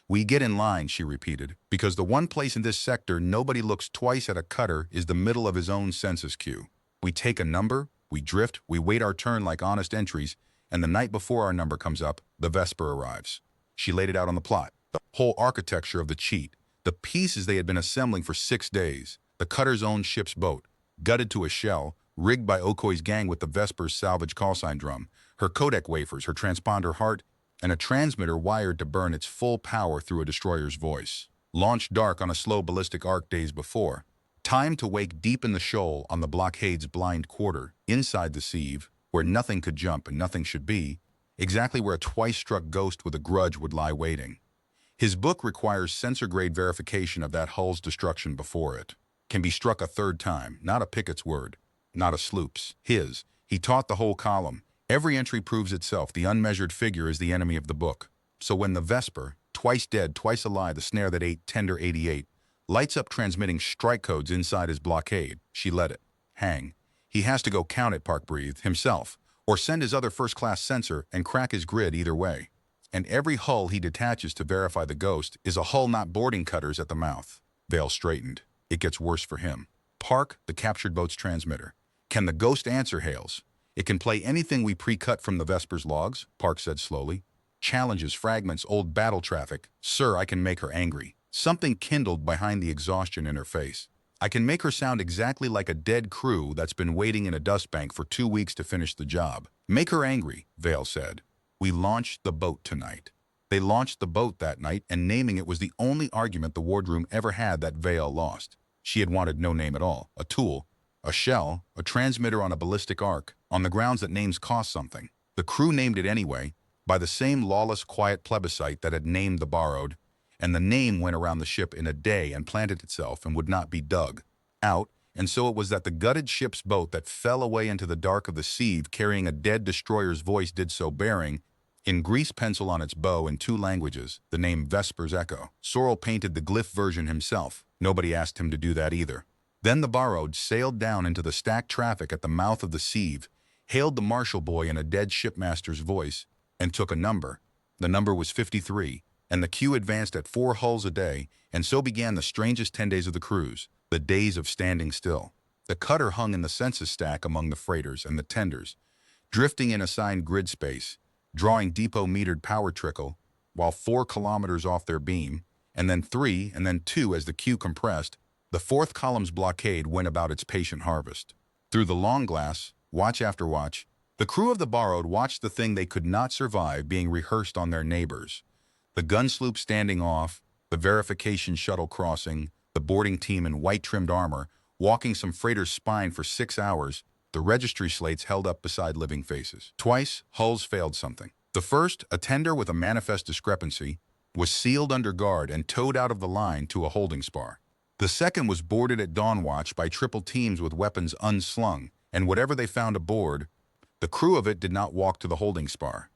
We get in line, she repeated, because the one place in this sector nobody looks twice at a cutter is the middle of his own census queue. We take a number, we drift, we wait our turn like honest entries, and the night before our number comes up, the Vesper arrives. She laid it out on the plot, the whole architecture of the cheat, the pieces they had been assembling for 6 days, the cutter's own ship's boat, gutted to a shell, rigged by Okoye's gang with the Vesper's salvage callsign drum, her codec wafers, her transponder heart, and a transmitter wired to burn its full power through a destroyer's voice. Launched dark on a slow ballistic arc days before. Time to wake deep in the shoal on the blockade's blind quarter, inside the sieve, where nothing could jump and nothing should be, exactly where a twice-struck ghost with a grudge would lie waiting. His book requires sensor-grade verification of that hull's destruction before it. Can be struck a 3rd time, not a picket's word, not a sloop's, his. He taught the whole column. Every entry proves itself. The unmeasured figure is the enemy of the book. So when the Vesper, twice dead, twice alive, the snare that ate Tender 88, lights up transmitting strike codes inside his blockade, she let it hang. He has to go count it, Park breathed, himself, or send his other first-class sensor and crack his grid either way. And every hull he detaches to verify the ghost is a hull not boarding cutters at the mouth. Vale straightened. It gets worse for him. Park, the captured boat's transmitter. Can the ghost answer hails? It can play anything we pre-cut from the Vesper's logs, Park said slowly. Challenges, fragments, old battle traffic. Sir, I can make her angry. Something kindled behind the exhaustion in her face. I can make her sound exactly like a dead crew that's been waiting in a dust bank for 2 weeks to finish the job. Make her angry, Vale said. We launched the boat tonight. They launched the boat that night, and naming it was the only argument the wardroom ever had that Vale lost. She had wanted no name at all. A tool, a shell, a transmitter on a ballistic arc, on the grounds that names cost something. The crew named it anyway, by the same lawless, quiet plebiscite that had named the borrowed, and the name went around the ship in a day and planted itself and would not be dug out, and so it was that the gutted ship's boat that fell away into the dark of the sieve carrying a dead destroyer's voice did so bearing, in grease pencil on its bow in 2 languages, the name Vesper's Echo. Sorrel painted the glyph version himself. Nobody asked him to do that either. Then the borrowed sailed down into the stacked traffic at the mouth of the sieve, hailed the marshal boy in a dead shipmaster's voice, and took a number. The number was 53, and the queue advanced at 4 hulls a day, and so began the strangest 10 days of the cruise, the days of standing still. The cutter hung in the census stack among the freighters and the tenders, drifting in assigned grid space, drawing depot-metered power trickle, while 4 kilometers off their beam, and then 3, and then 2 as the queue compressed, the 4th column's blockade went about its patient harvest. Through the long glass, watch after watch, the crew of the borrowed watched the thing they could not survive being rehearsed on their neighbors. The gun sloop standing off, the verification shuttle crossing, the boarding team in white-trimmed armor, walking some freighter's spine for 6 hours, the registry slates held up beside living faces. Twice, hulls failed something. The first, a tender with a manifest discrepancy, was sealed under guard and towed out of the line to a holding spar. The second was boarded at dawn watch by triple teams with weapons unslung, and whatever they found aboard, the crew of it did not walk to the holding spar.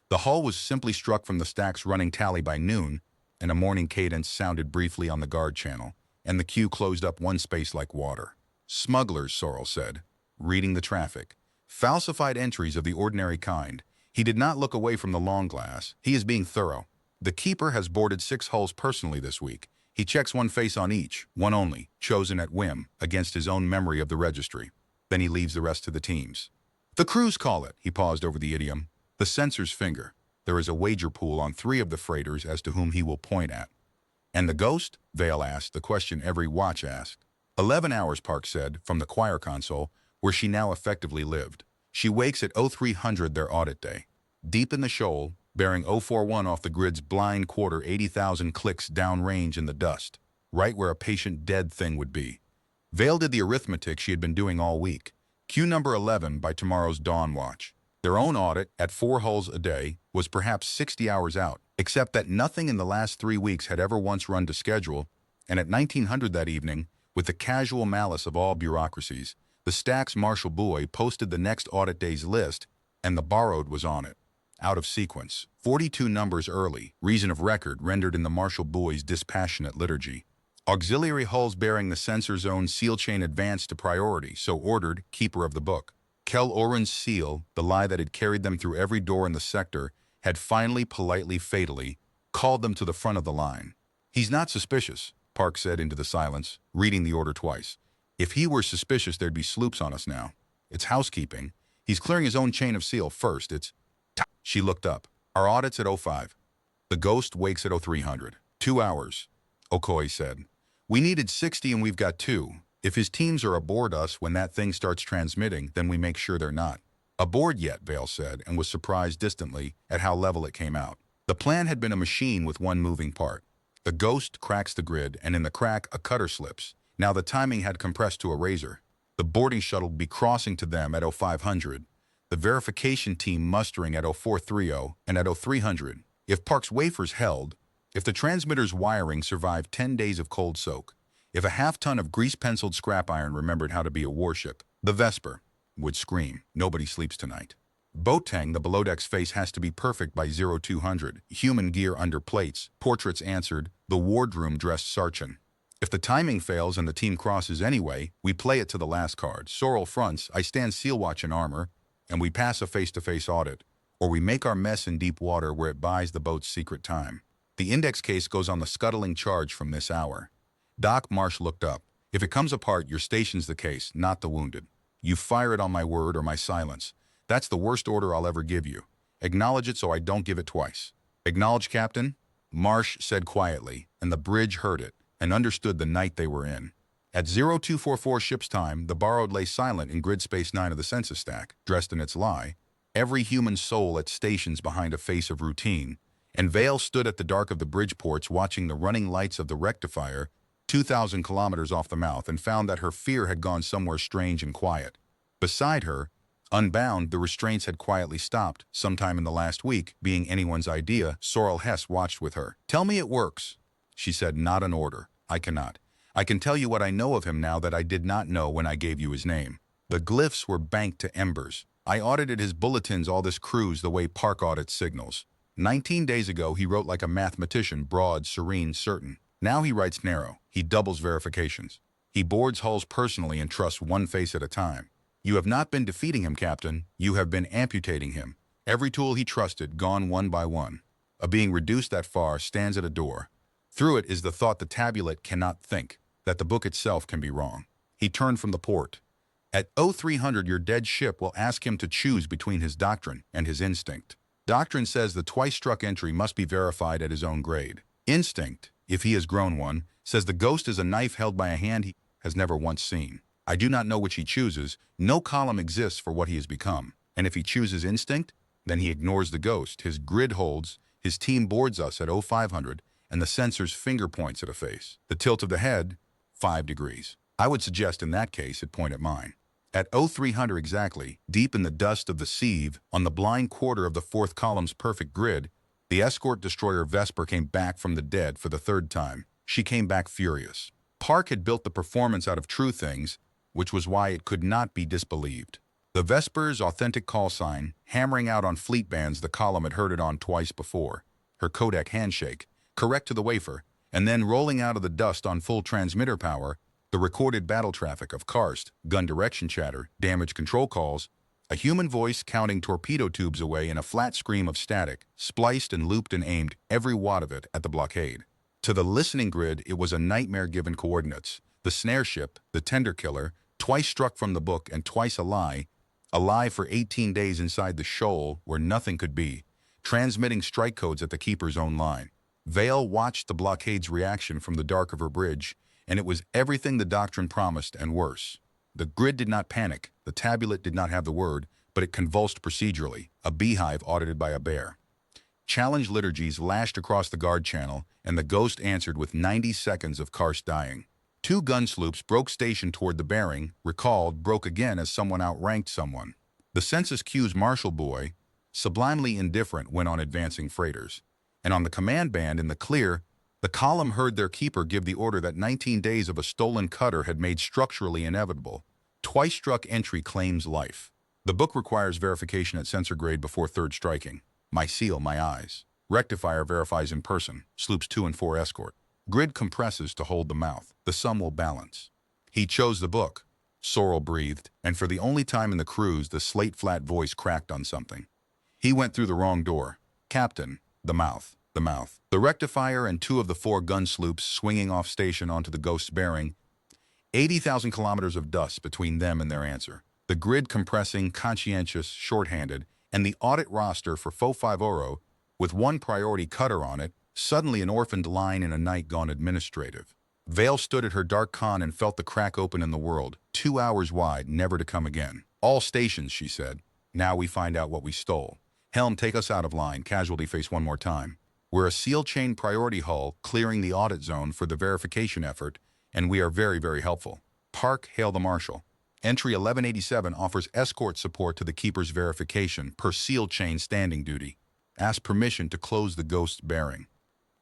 The hull was simply struck from the stack's running tally by noon, and a morning cadence sounded briefly on the guard channel, and the queue closed up one space like water. Smugglers, Sorrel said, reading the traffic. Falsified entries of the ordinary kind. He did not look away from the long glass. He is being thorough. The keeper has boarded 6 hulls personally this week. He checks one face on each, one only, chosen at whim, against his own memory of the registry. Then he leaves the rest to the teams. The crews call it, he paused over the idiom, the censor's finger. There is a wager pool on 3 of the freighters as to whom he will point at. And the ghost? Vale asked, the question every watch asked. 11 hours, Park said, from the choir console, where she now effectively lived. She wakes at 0300 their audit day. Deep in the shoal, bearing 041 off the grid's blind quarter 80,000 clicks downrange in the dust. right where a patient dead thing would be. Vale did the arithmetic she had been doing all week. Cue number 11 by tomorrow's dawn watch. Their own audit, at 4 hulls a day, was perhaps 60 hours out, except that nothing in the last 3 weeks had ever once run to schedule, and at 1900 that evening, with the casual malice of all bureaucracies, the Stack's Marshal Boy posted the next audit day's list, and the borrowed was on it. Out of sequence, 42 numbers early, reason of record rendered in the Marshal Boy's dispassionate liturgy. Auxiliary hulls bearing the sensor zone seal chain advanced to priority, so ordered, keeper of the book. Kel Oren's seal, the lie that had carried them through every door in the sector, had finally, politely, fatally, called them to the front of the line. He's not suspicious, Park said into the silence, reading the order twice. If he were suspicious, there'd be sloops on us now. It's housekeeping. He's clearing his own chain of seal first. She looked up. Our audit's at 05. The ghost wakes at 0300. 2 hours, Okoye said. We needed 60 and we've got 2. If his teams are aboard us when that thing starts transmitting, then we make sure they're not. Aboard yet, Vale said, and was surprised distantly at how level it came out. The plan had been a machine with one moving part. The ghost cracks the grid, and in the crack, a cutter slips. Now the timing had compressed to a razor. The boarding shuttle would be crossing to them at 0500, the verification team mustering at 0430 and at 0300. If Park's wafers held, if the transmitter's wiring survived 10 days of cold soak, if a half-ton of grease-penciled scrap iron remembered how to be a warship, the Vesper would scream, nobody sleeps tonight. Boateng, the below-deck's face has to be perfect by 0200. Human gear under plates. Portraits answered, the wardroom dressed Sarchin. If the timing fails and the team crosses anyway, we play it to the last card. Sorrel fronts, I stand seal watch in armor, and we pass a face-to-face audit. Or we make our mess in deep water where it buys the boat's secret time. The index case goes on the scuttling charge from this hour. Doc Marsh looked up. If it comes apart, your station's the case, not the wounded. You fire it on my word or my silence. That's the worst order I'll ever give you. Acknowledge it so I don't give it twice. Acknowledge, Captain? Marsh said quietly, and the bridge heard it, and understood the night they were in. At 0244 ship's time, the borrowed lay silent in grid space 9 of the census stack, dressed in its lie, every human soul at stations behind a face of routine, and Vale stood at the dark of the bridge ports watching the running lights of the rectifier 2,000 kilometers off the mouth and found that her fear had gone somewhere strange and quiet. Beside her, unbound, the restraints had quietly stopped, sometime in the last week, being anyone's idea. Sorrel Hess watched with her. Tell me it works, she said, not an order. I cannot. I can tell you what I know of him now that I did not know when I gave you his name. The glyphs were banked to embers. I audited his bulletins all this cruise the way Park audits signals. 19 days ago, he wrote like a mathematician, broad, serene, certain. Now he writes narrow. He doubles verifications. He boards hulls personally and trusts one face at a time. You have not been defeating him, Captain. You have been amputating him. Every tool he trusted, gone one by one. A being reduced that far stands at a door. Through it is the thought the tabulate cannot think, that the book itself can be wrong. He turned from the port. At 0300, your dead ship will ask him to choose between his doctrine and his instinct. Doctrine says the twice-struck entry must be verified at his own grade. Instinct, if he has grown one, says the ghost is a knife held by a hand he has never once seen. I do not know which he chooses. No column exists for what he has become. And if he chooses instinct, then he ignores the ghost. His grid holds, his team boards us at 0500, and the sensor's finger points at a face. The tilt of the head, 5 degrees. I would suggest in that case it point at mine. At 0300 exactly, deep in the dust of the sieve, on the blind quarter of the fourth column's perfect grid, the escort destroyer Vesper came back from the dead for the third time. She came back furious. Park had built the performance out of true things, which was why it could not be disbelieved. The Vesper's authentic call sign, hammering out on fleet bands the column had heard it on twice before. Her codec handshake, correct to the wafer, and then rolling out of the dust on full transmitter power, the recorded battle traffic of karst, gun direction chatter, damage control calls, a human voice counting torpedo tubes away in a flat scream of static, spliced and looped and aimed, every watt of it, at the blockade. To the listening grid, it was a nightmare given coordinates. The snare ship, the tender killer, twice struck from the book and twice a lie for 18 days inside the shoal where nothing could be, transmitting strike codes at the keeper's own line. Vale watched the blockade's reaction from the dark of her bridge, and it was everything the doctrine promised and worse. The grid did not panic, the tabulate did not have the word, but it convulsed procedurally, a beehive audited by a bear. Challenge liturgies lashed across the guard channel, and the Ghost answered with 90 seconds of karst dying. Two gun sloops broke station toward the bearing, recalled, broke again as someone outranked someone. The census Q's marshal boy, sublimely indifferent, went on advancing freighters. And on the command band in the clear, the column heard their keeper give the order that 19 days of a stolen cutter had made structurally inevitable. Twice-struck entry claims life. The book requires verification at sensor grade before third striking. My seal, my eyes. Rectifier verifies in person. Sloops 2 and 4 escort. Grid compresses to hold the mouth. The sum will balance. He chose the book. Sorrel breathed, and for the only time in the cruise, the slate-flat voice cracked on something. He went through the wrong door. Captain, the mouth. The mouth. The rectifier and 2 of the 4 gun sloops swinging off station onto the Ghost's bearing. 80,000 kilometers of dust between them and their answer. The grid compressing, conscientious, shorthanded, and the audit roster for 450, with 1 priority cutter on it, suddenly an orphaned line in a night gone administrative. Vale stood at her dark con and felt the crack open in the world, 2 hours wide, never to come again. All stations, she said. Now we find out what we stole. Helm, take us out of line. Casualty face 1 more time. We're a SEAL chain priority hull clearing the audit zone for the verification effort, and we are very, very helpful. Park, hail the marshal. Entry 1187 offers escort support to the keeper's verification per SEAL chain standing duty. Ask permission to close the Ghost's bearing.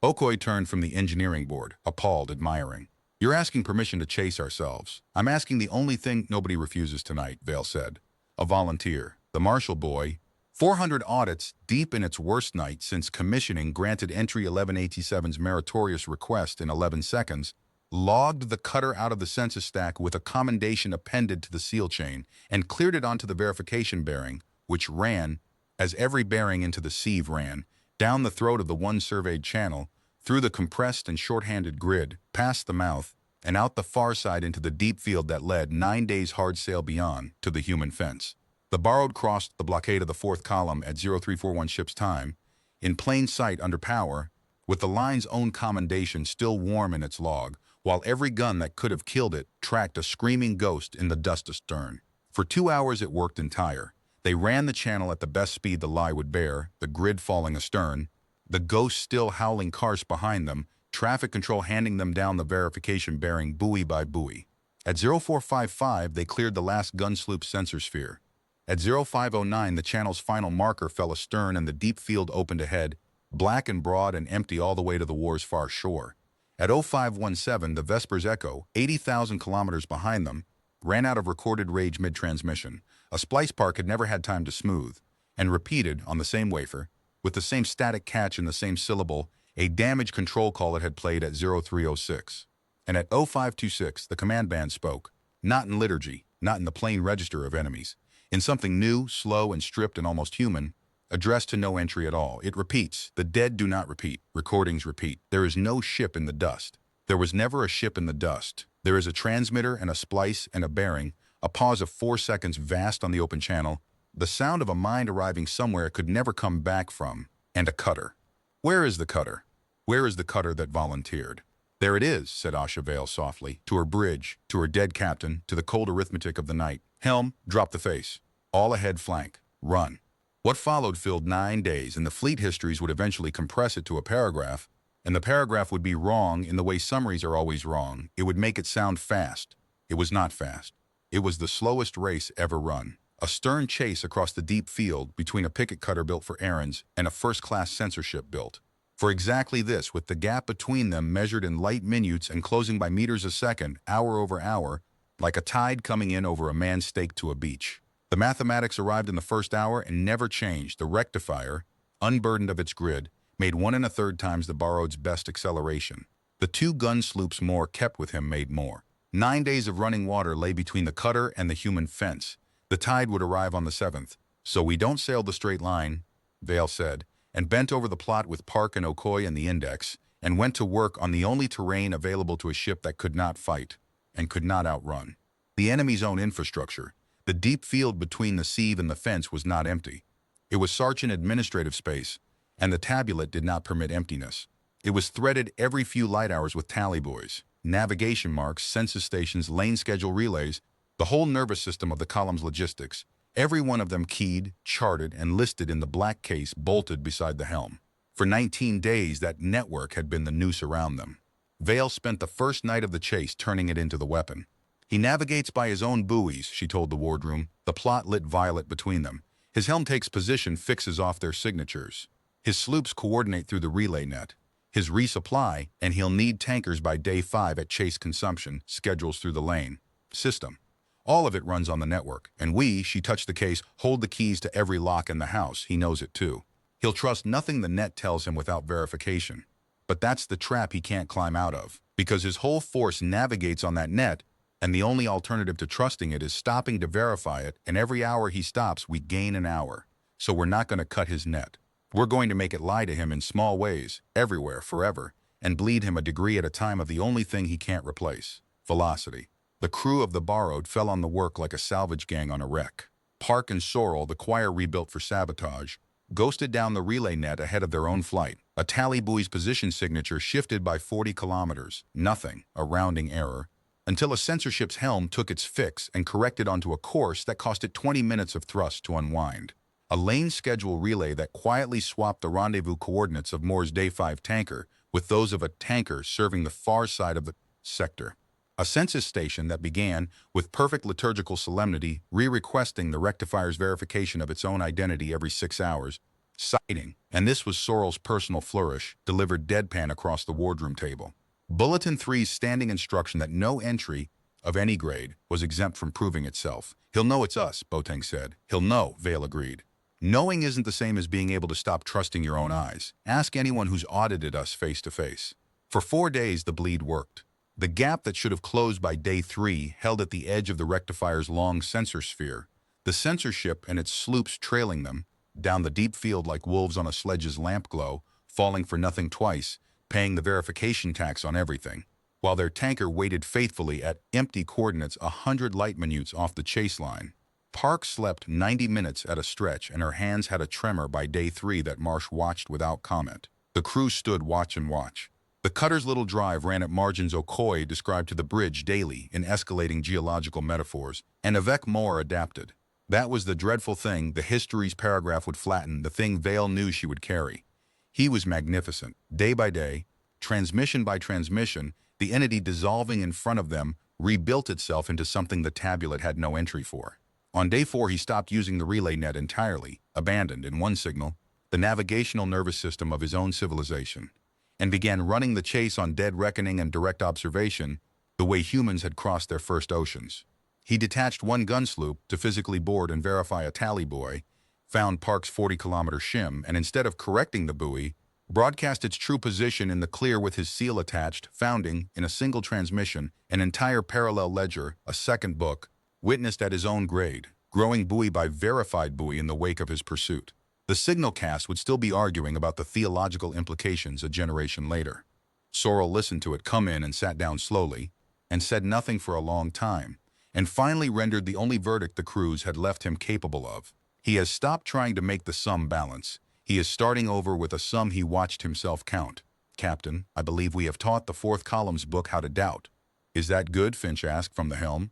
Okoye turned from the engineering board, appalled, admiring. You're asking permission to chase ourselves. I'm asking the only thing nobody refuses tonight, Vale said. A volunteer. The marshal boy, 400 audits deep in its worst night since commissioning, granted entry 1187's meritorious request in 11 seconds, logged the cutter out of the census stack with a commendation appended to the seal chain, and cleared it onto the verification bearing, which ran, as every bearing into the sieve ran, down the throat of the 1 surveyed channel, through the compressed and short-handed grid, past the mouth, and out the far side into the deep field that led 9 days hard sail beyond to the human fence. The borrowed crossed the blockade of the 4th column at 0341 ship's time, in plain sight under power, with the line's own commendation still warm in its log, while every gun that could have killed it tracked a screaming Ghost in the dust astern. For 2 hours it worked entire. They ran the channel at the best speed the lie would bear, the grid falling astern, the Ghost still howling karst behind them, traffic control handing them down the verification bearing buoy by buoy. At 0455 they cleared the last gun sloop sensor sphere. At 0509 the channel's final marker fell astern and the deep field opened ahead, black and broad and empty all the way to the war's far shore. At 0517 the Vesper's Echo, 80,000 kilometers behind them, ran out of recorded rage mid-transmission. A splice park had never had time to smooth, and repeated, on the same wafer, with the same static catch in the same syllable, a damage control call it had played at 0306. And at 0526 the command band spoke, not in liturgy, not in the plain register of enemies, in something new, slow, and stripped and almost human, addressed to no entry at all. It repeats. The dead do not repeat. Recordings repeat. There is no ship in the dust. There was never a ship in the dust. There is a transmitter and a splice and a bearing, a pause of 4 seconds vast on the open channel, the sound of a mind arriving somewhere it could never come back from, and a cutter. Where is the cutter? Where is the cutter that volunteered? There it is, said Asha Vale softly, to her bridge, to her dead captain, to the cold arithmetic of the night. Helm, drop the face. All ahead flank. Run. What followed filled 9 days, and the fleet histories would eventually compress it to a paragraph, and the paragraph would be wrong in the way summaries are always wrong. It would make it sound fast. It was not fast. It was the slowest race ever run. A stern chase across the deep field between a picket cutter built for errands and a first-class censorship built. For exactly this, with the gap between them measured in light minutes and closing by meters a second, hour over hour, like a tide coming in over a man staked to a beach. The mathematics arrived in the first hour and never changed. The rectifier, unburdened of its grid, made 1 1/3 times the borrowed's best acceleration. The 2 gun sloops more kept with him made more. 9 days of running water lay between the cutter and the human fence. The tide would arrive on the 7th. So we don't sail the straight line, Vale said, and bent over the plot with Park and Okoye and the index, and went to work on the only terrain available to a ship that could not fight and could not outrun. The enemy's own infrastructure. The deep field between the sieve and the fence was not empty. It was Sargent administrative space, and the tabulate did not permit emptiness. It was threaded every few light hours with tally buoys, navigation marks, census stations, lane schedule relays, the whole nervous system of the column's logistics, every one of them keyed, charted, and listed in the black case bolted beside the helm. For 19 days, that network had been the noose around them. Vale spent the first night of the chase turning it into the weapon. He navigates by his own buoys, she told the wardroom, the plot lit violet between them. His helm takes position, fixes off their signatures. His sloops coordinate through the relay net. His resupply, and he'll need tankers by day 5 at chase consumption, schedules through the lane. System. All of it runs on the network, and we, she touched the case, hold the keys to every lock in the house. He knows it too. He'll trust nothing the net tells him without verification. But that's the trap he can't climb out of, because his whole force navigates on that net, and the only alternative to trusting it is stopping to verify it, and every hour he stops, we gain an hour. So we're not going to cut his net. We're going to make it lie to him in small ways, everywhere, forever, and bleed him a degree at a time of the only thing he can't replace: velocity. The crew of the Borrowed fell on the work like a salvage gang on a wreck. Park and Sorrel, the choir rebuilt for sabotage, ghosted down the relay net ahead of their own flight. A tally buoy's position signature shifted by 40 kilometers, nothing, a rounding error, until a censorship's helm took its fix and corrected onto a course that cost it 20 minutes of thrust to unwind. A lane schedule relay that quietly swapped the rendezvous coordinates of Moore's Day 5 tanker with those of a tanker serving the far side of the sector. A census station that began, with perfect liturgical solemnity, re-requesting the rectifier's verification of its own identity every 6 hours, citing, and this was Sorrel's personal flourish, delivered deadpan across the wardroom table. Bulletin 3's standing instruction that no entry of any grade was exempt from proving itself. He'll know it's us, Boateng said. He'll know, Vale agreed. Knowing isn't the same as being able to stop trusting your own eyes. Ask anyone who's audited us face to face. For 4 days, the bleed worked. The gap that should have closed by day 3 held at the edge of the rectifier's long sensor sphere, the censorship and its sloops trailing them, down the deep field like wolves on a sledge's lamp glow, falling for nothing twice, paying the verification tax on everything, while their tanker waited faithfully at empty coordinates 100 light minutes off the chase line. Park slept 90 minutes at a stretch, and her hands had a tremor by day 3 that Marsh watched without comment. The crew stood watch and watch. The cutter's little drive ran at margins Okoye described to the bridge daily in escalating geological metaphors, and Avec Moore adapted. That was the dreadful thing the history's paragraph would flatten, the thing Vale knew she would carry. He was magnificent. Day by day, transmission by transmission, the entity dissolving in front of them rebuilt itself into something the tablet had no entry for. On day 4, he stopped using the relay net entirely, abandoned, in one signal, the navigational nervous system of his own civilization, and began running the chase on dead reckoning and direct observation, the way humans had crossed their first oceans. He detached one gun sloop to physically board and verify a tally buoy, found Park's 40-kilometer shim, and instead of correcting the buoy, broadcast its true position in the clear with his seal attached, founding, in a single transmission, an entire parallel ledger, a second book, witnessed at his own grade, growing buoy by verified buoy in the wake of his pursuit. The signal cast would still be arguing about the theological implications a generation later. Sorrel listened to it come in and sat down slowly, and said nothing for a long time, and finally rendered the only verdict the crews had left him capable of. He has stopped trying to make the sum balance. He is starting over with a sum he watched himself count. Captain, I believe we have taught the 4th column's book how to doubt. Is that good? Finch asked from the helm.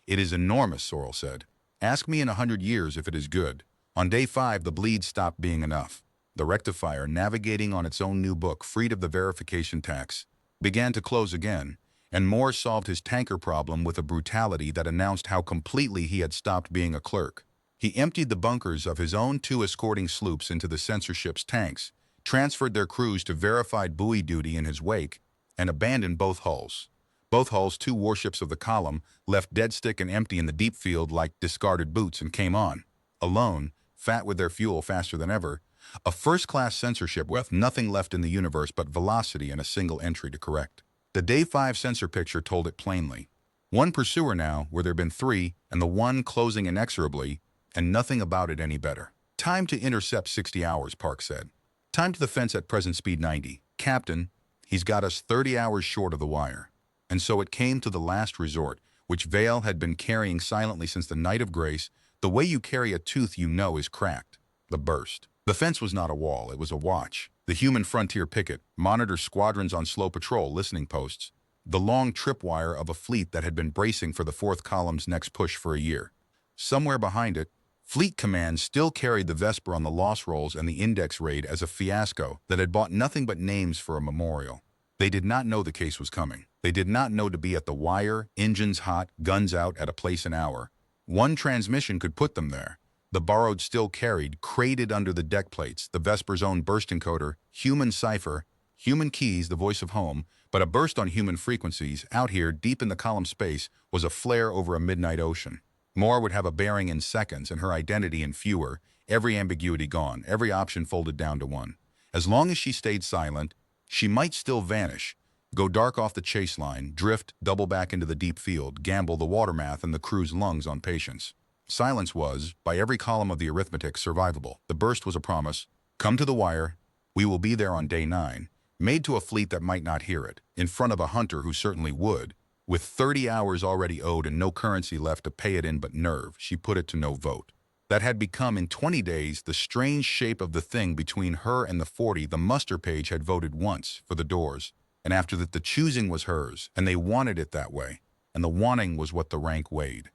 It is enormous, Sorrel said. Ask me in 100 years if it is good. On day 5, the bleed stopped being enough. The rectifier, navigating on its own new book, freed of the verification tax, began to close again, and Moore solved his tanker problem with a brutality that announced how completely he had stopped being a clerk. He emptied the bunkers of his own 2 escorting sloops into the censorship's tanks, transferred their crews to verified buoy duty in his wake, and abandoned both hulls. Both hulls, 2 warships of the column, left dead stick and empty in the deep field like discarded boots and came on, alone, fat with their fuel faster than ever, a first-class censorship with nothing left in the universe but velocity and a single entry to correct. The day 5 sensor picture told it plainly. One pursuer now, where there had been 3, and the one closing inexorably, and nothing about it any better. Time to intercept 60 hours, Park said. Time to the fence at present speed 90. Captain, he's got us 30 hours short of the wire. And so it came to the last resort, which Vale had been carrying silently since the night of grace. The way you carry a tooth you know is cracked. The burst. The fence was not a wall, it was a watch. The human frontier picket, monitor squadrons on slow patrol, listening posts. The long tripwire of a fleet that had been bracing for the 4th column's next push for a year. Somewhere behind it, Fleet Command still carried the Vesper on the loss rolls and the index raid as a fiasco that had bought nothing but names for a memorial. They did not know the case was coming. They did not know to be at the wire, engines hot, guns out at a place an hour. One transmission could put them there. The borrowed still carried, crated under the deck plates, the Vesper's own burst encoder, human cipher, human keys, the voice of home, but a burst on human frequencies, out here, deep in the column space, was a flare over a midnight ocean. More would have a bearing in seconds, and her identity in fewer, every ambiguity gone, every option folded down to one. As long as she stayed silent, she might still vanish, go dark off the chase line, drift, double back into the deep field, gamble the water math and the crew's lungs on patience. Silence was, by every column of the arithmetic, survivable. The burst was a promise. Come to the wire. We will be there on day 9. Made to a fleet that might not hear it, in front of a hunter who certainly would. With 30 hours already owed and no currency left to pay it in but nerve, she put it to no vote. That had become, in 20 days, the strange shape of the thing between her and the 40. The muster page had voted once for the doors, and after that the choosing was hers, and they wanted it that way, and the wanting was what the rank weighed.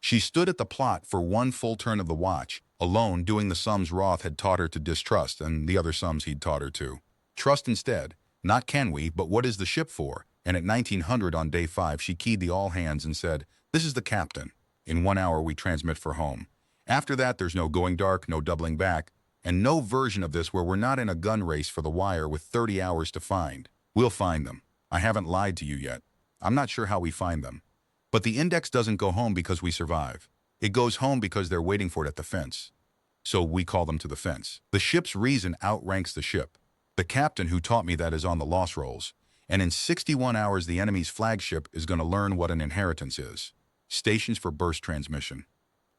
She stood at the plot for one full turn of the watch, alone, doing the sums Roth had taught her to distrust and the other sums he'd taught her to. Trust instead. Not can we, but what is the ship for? And at 1900 on day 5, she keyed the all hands and said, "This is the captain. In 1 hour we transmit for home." After that, there's no going dark, no doubling back, and no version of this where we're not in a gun race for the wire with 30 hours to find. We'll find them. I haven't lied to you yet. I'm not sure how we find them. But the index doesn't go home because we survive. It goes home because they're waiting for it at the fence. So we call them to the fence. The ship's reason outranks the ship. The captain who taught me that is on the loss rolls. And in 61 hours, the enemy's flagship is going to learn what an inheritance is. Stations for burst transmission.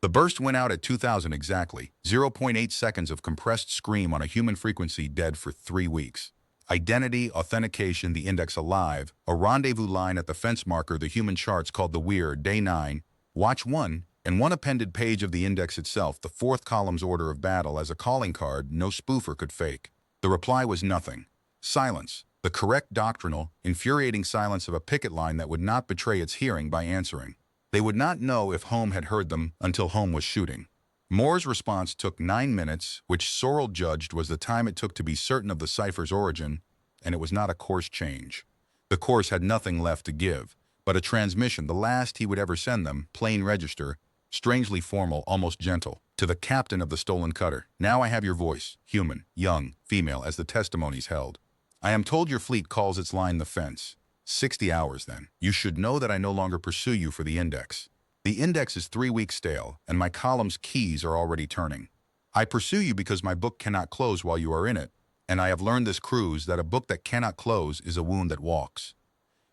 The burst went out at 2000 exactly, 0.8 seconds of compressed scream on a human frequency dead for 3 weeks. Identity, authentication, the index alive, a rendezvous line at the fence marker, the human charts called the weir, day 9, watch 1, and one appended page of the index itself, the 4th column's order of battle as a calling card no spoofer could fake. The reply was nothing. Silence. The correct doctrinal, infuriating silence of a picket line that would not betray its hearing by answering. They would not know if home had heard them until home was shooting. Moore's response took 9 minutes, which Sorrell judged was the time it took to be certain of the cipher's origin, and it was not a course change. The course had nothing left to give, but a transmission, the last he would ever send them, plain register, strangely formal, almost gentle, to the captain of the stolen cutter. Now I have your voice, human, young, female, as the testimonies held. I am told your fleet calls its line the fence. 60 hours, then. You should know that I no longer pursue you for the index. The index is 3 weeks stale, and my column's keys are already turning. I pursue you because my book cannot close while you are in it, and I have learned this cruise that a book that cannot close is a wound that walks.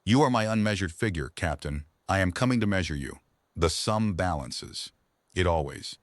You are my unmeasured figure, Captain. I am coming to measure you. The sum balances. It always.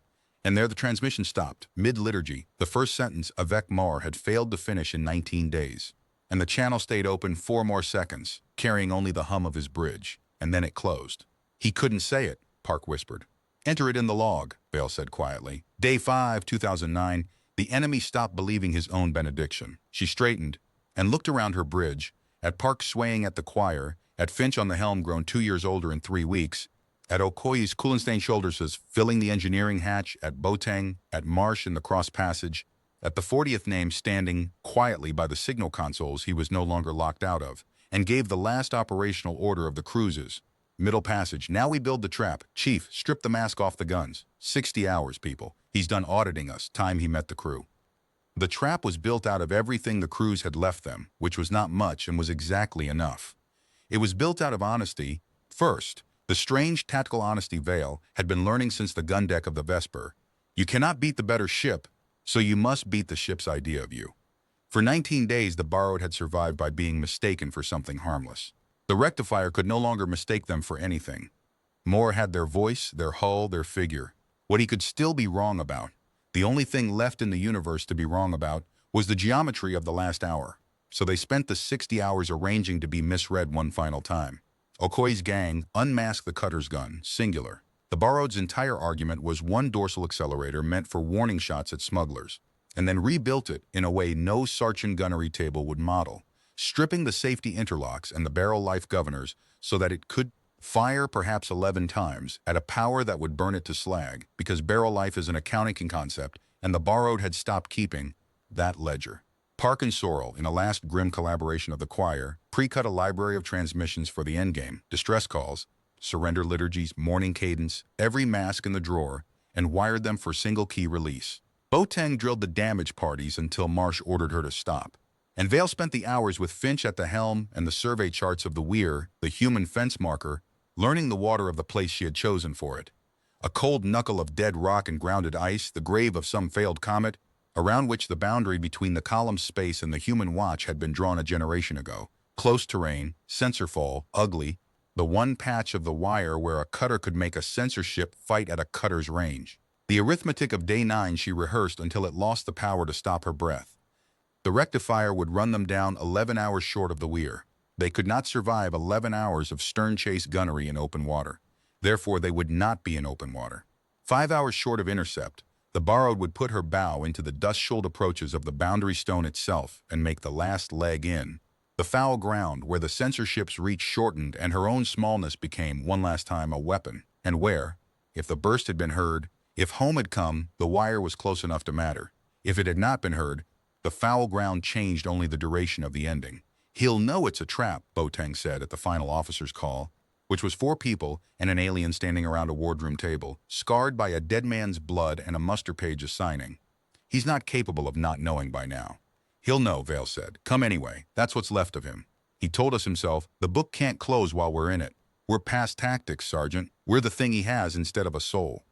And there the transmission stopped, mid-liturgy. The first sentence, avec mort, had failed to finish in 19 days. And the channel stayed open 4 more seconds, carrying only the hum of his bridge, and then it closed. He couldn't say it, Park whispered. Enter it in the log, Vale said quietly. Day 5, 2009, the enemy stopped believing his own benediction. She straightened and looked around her bridge, at Park swaying at the choir, at Finch on the helm grown 2 years older in 3 weeks, at Okoye's Kulenstein shoulders filling the engineering hatch, at Boateng, at Marsh in the cross passage, at the 40th name standing quietly by the signal consoles he was no longer locked out of, and gave the last operational order of the cruises. Middle passage. Now we build the trap. Chief, strip the mask off the guns. 60 hours, people. He's done auditing us. Time he met the crew. The trap was built out of everything the crews had left them, which was not much and was exactly enough. It was built out of honesty. First, the strange tactical honesty Vale had been learning since the gun deck of the Vesper. You cannot beat the better ship, so you must beat the ship's idea of you. For 19 days, the borrowed had survived by being mistaken for something harmless. The rectifier could no longer mistake them for anything. Moore had their voice, their hull, their figure. What he could still be wrong about, the only thing left in the universe to be wrong about, was the geometry of the last hour. So they spent the 60 hours arranging to be misread one final time. Okoye's gang unmasked the cutter's gun, singular. The borrowed's entire argument was one dorsal accelerator meant for warning shots at smugglers, and then rebuilt it in a way no Sargent gunnery table would model, stripping the safety interlocks and the barrel life governors so that it could Fire perhaps 11 times, at a power that would burn it to slag, because barrel life is an accounting concept, and the borrowed had stopped keeping that ledger. Park and Sorrell, in a last grim collaboration of the choir, pre-cut a library of transmissions for the endgame, distress calls, surrender liturgies, morning cadence, every mask in the drawer, and wired them for single-key release. Boateng drilled the damage parties until Marsh ordered her to stop. And Vale spent the hours with Finch at the helm and the survey charts of the weir, the human fence marker, learning the water of the place she had chosen for it. A cold knuckle of dead rock and grounded ice, the grave of some failed comet, around which the boundary between the column's space and the human watch had been drawn a generation ago. Close terrain, sensor fall, ugly, the one patch of the wire where a cutter could make a censorship fight at a cutter's range. The arithmetic of day 9 she rehearsed until it lost the power to stop her breath. The rectifier would run them down 11 hours short of the weir. They could not survive 11 hours of stern-chase gunnery in open water. Therefore, they would not be in open water. 5 hours short of intercept, the borrowed would put her bow into the dust-shoaled approaches of the boundary stone itself and make the last leg in. The foul ground where the censorships reach shortened and her own smallness became, one last time, a weapon. And where, if the burst had been heard, if home had come, the wire was close enough to matter. If it had not been heard, the foul ground changed only the duration of the ending. "He'll know it's a trap," Boateng said at the final officer's call, which was 4 people and an alien standing around a wardroom table, scarred by a dead man's blood and a muster page assigning. "He's not capable of not knowing by now." "He'll know," Vale said. "Come anyway. That's what's left of him." He told us himself, "The book can't close while we're in it. We're past tactics, Sergeant. We're the thing he has instead of a soul."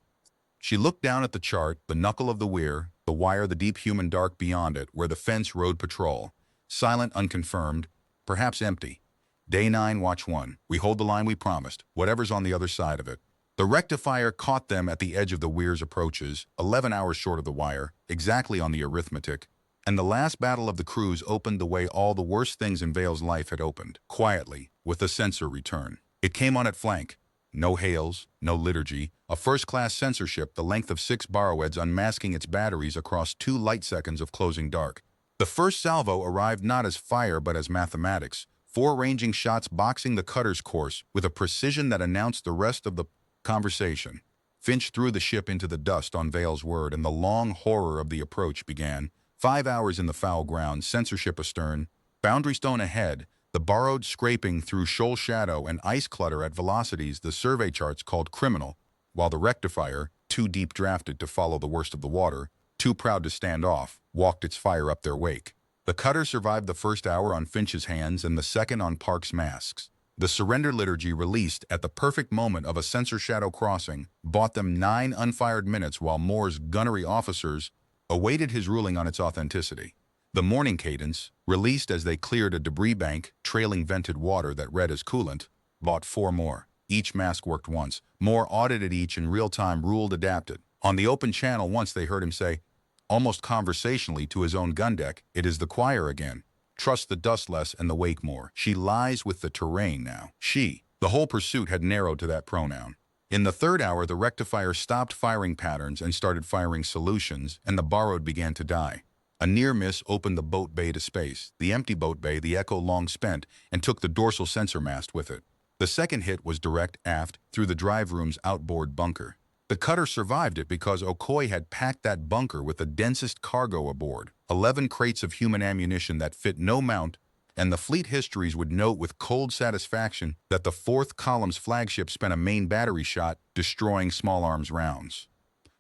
She looked down at the chart, the knuckle of the weir, the wire, the deep human dark beyond it, where the fence rode patrol. Silent, unconfirmed, perhaps empty. Day 9, watch 1. We hold the line we promised, whatever's on the other side of it. The rectifier caught them at the edge of the weir's approaches, 11 hours short of the wire, exactly on the arithmetic. And the last battle of the cruise opened the way all the worst things in Vale's life had opened, quietly, with the censor return. It came on at flank. No hails, no liturgy, a first-class censorship the length of 6 borrowheads unmasking its batteries across 2 light seconds of closing dark. The first salvo arrived not as fire but as mathematics, 4 ranging shots boxing the cutter's course with a precision that announced the rest of the conversation. Finch threw the ship into the dust on Vale's word, and the long horror of the approach began. 5 hours in the foul ground, censorship astern, boundary stone ahead, the borrowed scraping through shoal shadow and ice clutter at velocities the survey charts called criminal, while the rectifier, too deep drafted to follow the worst of the water, too proud to stand off, walked its fire up their wake. The cutter survived the first hour on Finch's hands and the second on Park's masks. The surrender liturgy, released at the perfect moment of a censor shadow crossing, bought them 9 unfired minutes while Moore's gunnery officers awaited his ruling on its authenticity. The morning cadence, released as they cleared a debris bank trailing vented water that read as coolant, bought 4 more. Each mask worked once. Moore audited each in real time, ruled, adapted. On the open channel once they heard him say, almost conversationally to his own gun deck, "It is the choir again. Trust the dust less and the wake more. She lies with the terrain now." She. The whole pursuit had narrowed to that pronoun. In the 3rd hour, the rectifier stopped firing patterns and started firing solutions, and the borrowed began to die. A near miss opened the boat bay to space, the empty boat bay, the echo long spent, and took the dorsal sensor mast with it. The second hit was direct aft through the drive room's outboard bunker. The cutter survived it because Okoye had packed that bunker with the densest cargo aboard, 11 crates of human ammunition that fit no mount, and the fleet histories would note with cold satisfaction that the 4th column's flagship spent a main battery shot destroying small arms rounds.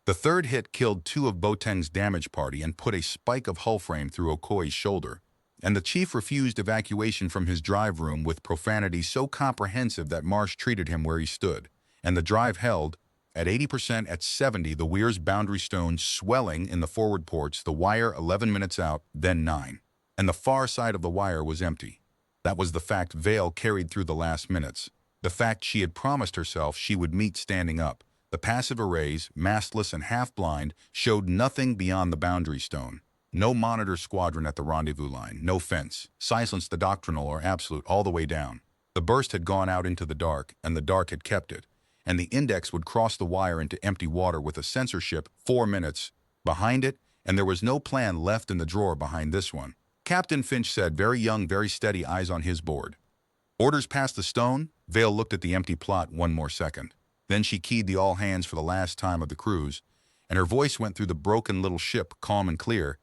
The 3rd hit killed 2 of Boateng's damage party and put a spike of hull frame through Okoye's shoulder, and the chief refused evacuation from his drive room with profanity so comprehensive that Marsh treated him where he stood, and the drive held, at 80%, at 70, the weir's boundary stone swelling in the forward ports, the wire 11 minutes out, then 9. And the far side of the wire was empty. That was the fact Vale carried through the last minutes, the fact she had promised herself she would meet standing up. The passive arrays, mastless and half-blind, showed nothing beyond the boundary stone. No monitor squadron at the rendezvous line, no fence. Silence, the doctrinal or absolute, all the way down. The burst had gone out into the dark, and the dark had kept it. And the index would cross the wire into empty water with a censorship 4 minutes behind it, and there was no plan left in the drawer behind this one. Captain Finch said, very young, very steady, eyes on his board. "Orders past the stone?" Vale looked at the empty plot one more second. Then she keyed the all hands for the last time of the cruise, and her voice went through the broken little ship, calm and clear.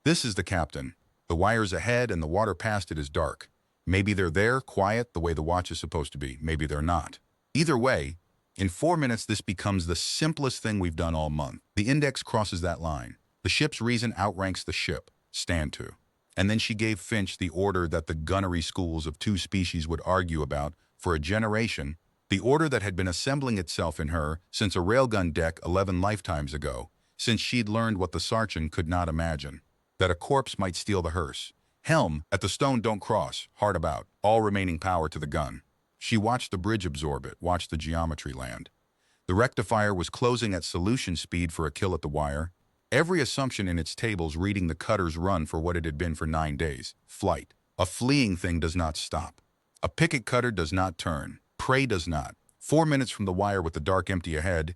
This is the captain. The wire's ahead and the water past it is dark. Maybe they're there, quiet, the way the watch is supposed to be. Maybe they're not. Either way, in 4 minutes this becomes the simplest thing we've done all month. The index crosses that line. The ship's reason outranks the ship. Stand to. And then she gave Finch the order that the gunnery schools of two species would argue about for a generation, the order that had been assembling itself in her since a railgun deck 11 lifetimes ago, since she'd learned what the sergeant could not imagine, that a corpse might steal the hearse. Helm, at the stone don't cross, hard about, all remaining power to the gun. She watched the bridge absorb it, watched the geometry land. The rectifier was closing at solution speed for a kill at the wire, every assumption in its tables reading the cutter's run for what it had been for 9 days. Flight. A fleeing thing does not stop. A picket cutter does not turn. Prey does not. 4 minutes from the wire with the dark empty ahead,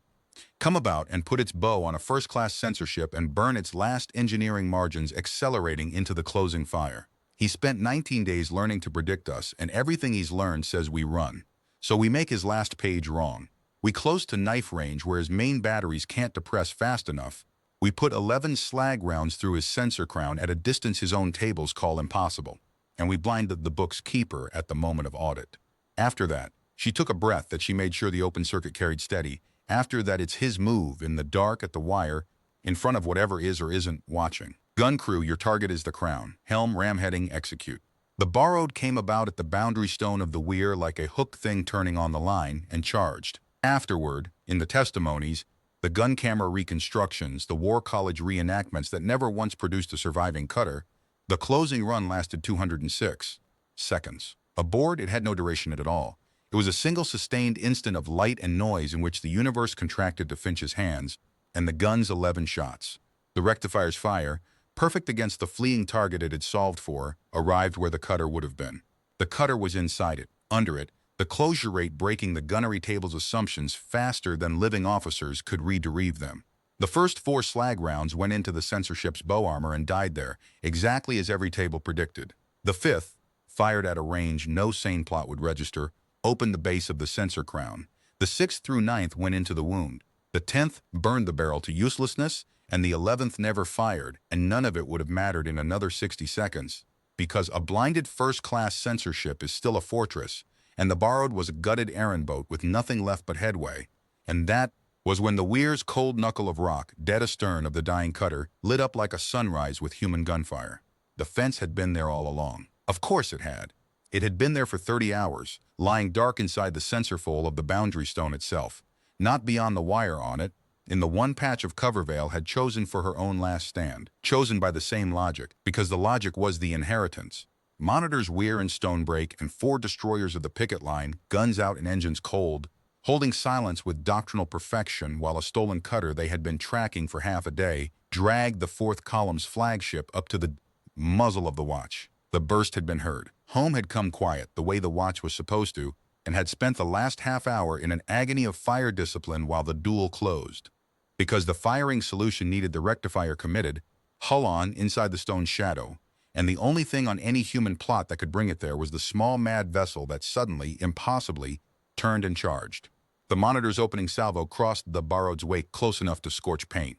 come about and put its bow on a first-class censorship and burn its last engineering margins accelerating into the closing fire. He spent 19 days learning to predict us, and everything he's learned says we run. So we make his last page wrong. We close to knife range where his main batteries can't depress fast enough. We put 11 slag rounds through his sensor crown at a distance his own tables call impossible. And we blinded the book's keeper at the moment of audit. After that, she took a breath that she made sure the open circuit carried steady. After that, it's his move in the dark at the wire, in front of whatever is or isn't watching. Gun crew, your target is the crown. Helm, ram heading, execute. The borrowed came about at the boundary stone of the weir like a hook thing turning on the line and charged. Afterward, in the testimonies, the gun camera reconstructions, the War College reenactments that never once produced a surviving cutter, the closing run lasted 206 seconds. Aboard, it had no duration at all. It was a single sustained instant of light and noise in which the universe contracted to Finch's hands, and the gun's 11 shots. The rectifier's fire, perfect against the fleeing target it had solved for, arrived where the cutter would have been. The cutter was inside it, under it, the closure rate breaking the gunnery table's assumptions faster than living officers could read them. The first 4 slag rounds went into the censorship's bow armor and died there, exactly as every table predicted. The 5th, fired at a range no sane plot would register, opened the base of the sensor crown. The 6th through 9th went into the wound. The 10th burned the barrel to uselessness, and the 11th never fired, and none of it would have mattered in another 60 seconds, because a blinded first-class censorship is still a fortress, and the borrowed was a gutted errand boat with nothing left but headway, and that was when the weir's cold knuckle of rock, dead astern of the dying cutter, lit up like a sunrise with human gunfire. The fence had been there all along. Of course it had. It had been there for 30 hours, lying dark inside the sensor fold of the boundary stone itself, not beyond the wire on it, in the one patch of cover Vale had chosen for her own last stand, chosen by the same logic, because the logic was the inheritance. Monitors weir and stone break, and 4 destroyers of the picket line, guns out and engines cold, holding silence with doctrinal perfection while a stolen cutter they had been tracking for half a day dragged the 4th column's flagship up to the muzzle of the watch. The burst had been heard. Home had come quiet, the way the watch was supposed to, and had spent the last half hour in an agony of fire discipline while the duel closed. Because the firing solution needed the rectifier committed, hull on inside the stone's shadow, and the only thing on any human plot that could bring it there was the small mad vessel that suddenly, impossibly, turned and charged. The monitor's opening salvo crossed the borrowed's wake close enough to scorch paint.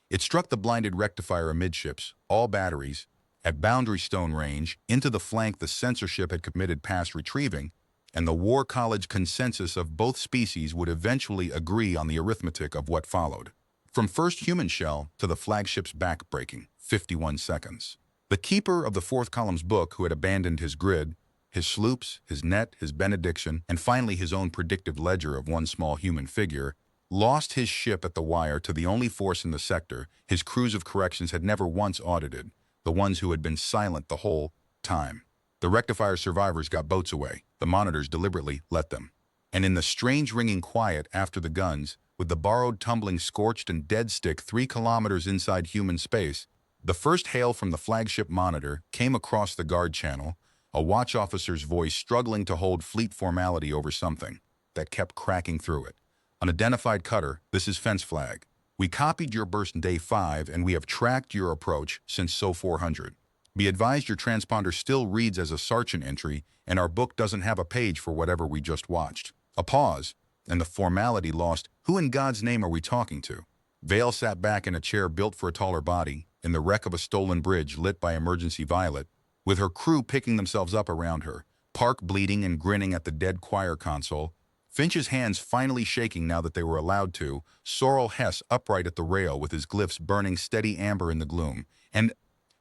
It struck the blinded rectifier amidships, all batteries, at boundary stone range, into the flank the censorship had committed past retrieving, and the War College consensus of both species would eventually agree on the arithmetic of what followed. From first human shell to the flagship's back breaking, 51 seconds. The keeper of the 4th column's book, who had abandoned his grid, his sloops, his net, his benediction, and finally his own predictive ledger of one small human figure, lost his ship at the wire to the only force in the sector his crews of corrections had never once audited, the ones who had been silent the whole time. The rectifier survivors got boats away. The monitors deliberately let them. And in the strange ringing quiet after the guns, with the borrowed tumbling scorched and dead stick 3 kilometers inside human space, the first hail from the flagship monitor came across the guard channel, a watch officer's voice struggling to hold fleet formality over something that kept cracking through it. Unidentified cutter, this is fence flag. We copied your burst in day 5 and we have tracked your approach since SO 400. Be advised your transponder still reads as a sergeant entry, and our book doesn't have a page for whatever we just watched. A pause, and the formality lost. Who in God's name are we talking to? Vale sat back in a chair built for a taller body, in the wreck of a stolen bridge lit by emergency violet, with her crew picking themselves up around her, Park bleeding and grinning at the dead choir console, Finch's hands finally shaking now that they were allowed to, Sorrel Hess upright at the rail with his glyphs burning steady amber in the gloom, and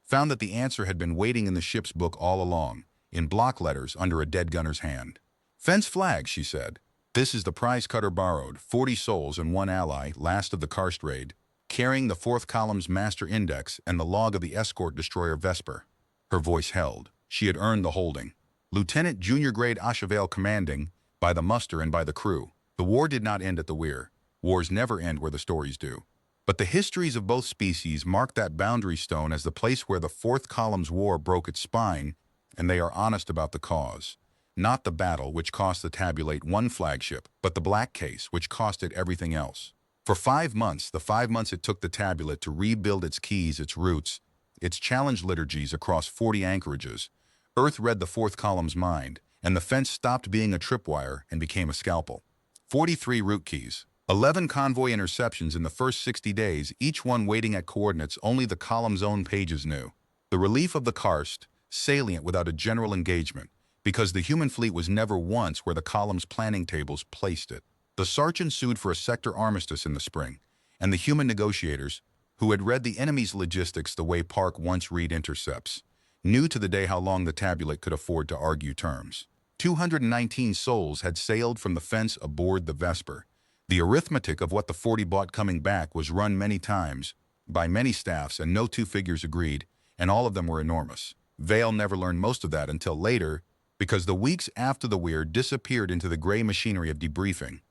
found that the answer had been waiting in the ship's book all along, in block letters under a dead gunner's hand. "Fence flag," she said. "This is the prize cutter borrowed, 40 souls and 1 ally, last of the Karst raid, carrying the 4th column's master index and the log of the escort destroyer Vesper." Her voice held. She had earned the holding. Lieutenant Junior Grade HFY commanding, by the muster and by the crew. The war did not end at the weir. Wars never end where the stories do. But the histories of both species mark that boundary stone as the place where the 4th column's war broke its spine, and they are honest about the cause. Not the battle, which cost the Tabulate 1 flagship, but the black case, which cost it everything else. For 5 months, the 5 months it took the Tabulate to rebuild its keys, its roots, its challenge liturgies across 40 anchorages, Earth read the 4th column's mind, and the fence stopped being a tripwire and became a scalpel. 43 route keys. 11 convoy interceptions in the first 60 days, each one waiting at coordinates only the column's own pages knew. The relief of the Karst, salient without a general engagement, because the human fleet was never once where the column's planning tables placed it. The sergeant sued for a sector armistice in the spring, and the human negotiators, who had read the enemy's logistics the way Park once read intercepts, knew to the day how long the Tabulate could afford to argue terms. 219 souls had sailed from the fence aboard the Vesper. The arithmetic of what the 40 bought coming back was run many times, by many staffs, and no two figures agreed, and all of them were enormous. Vale never learned most of that until later, because the weeks after the weir disappeared into the gray machinery of debriefing,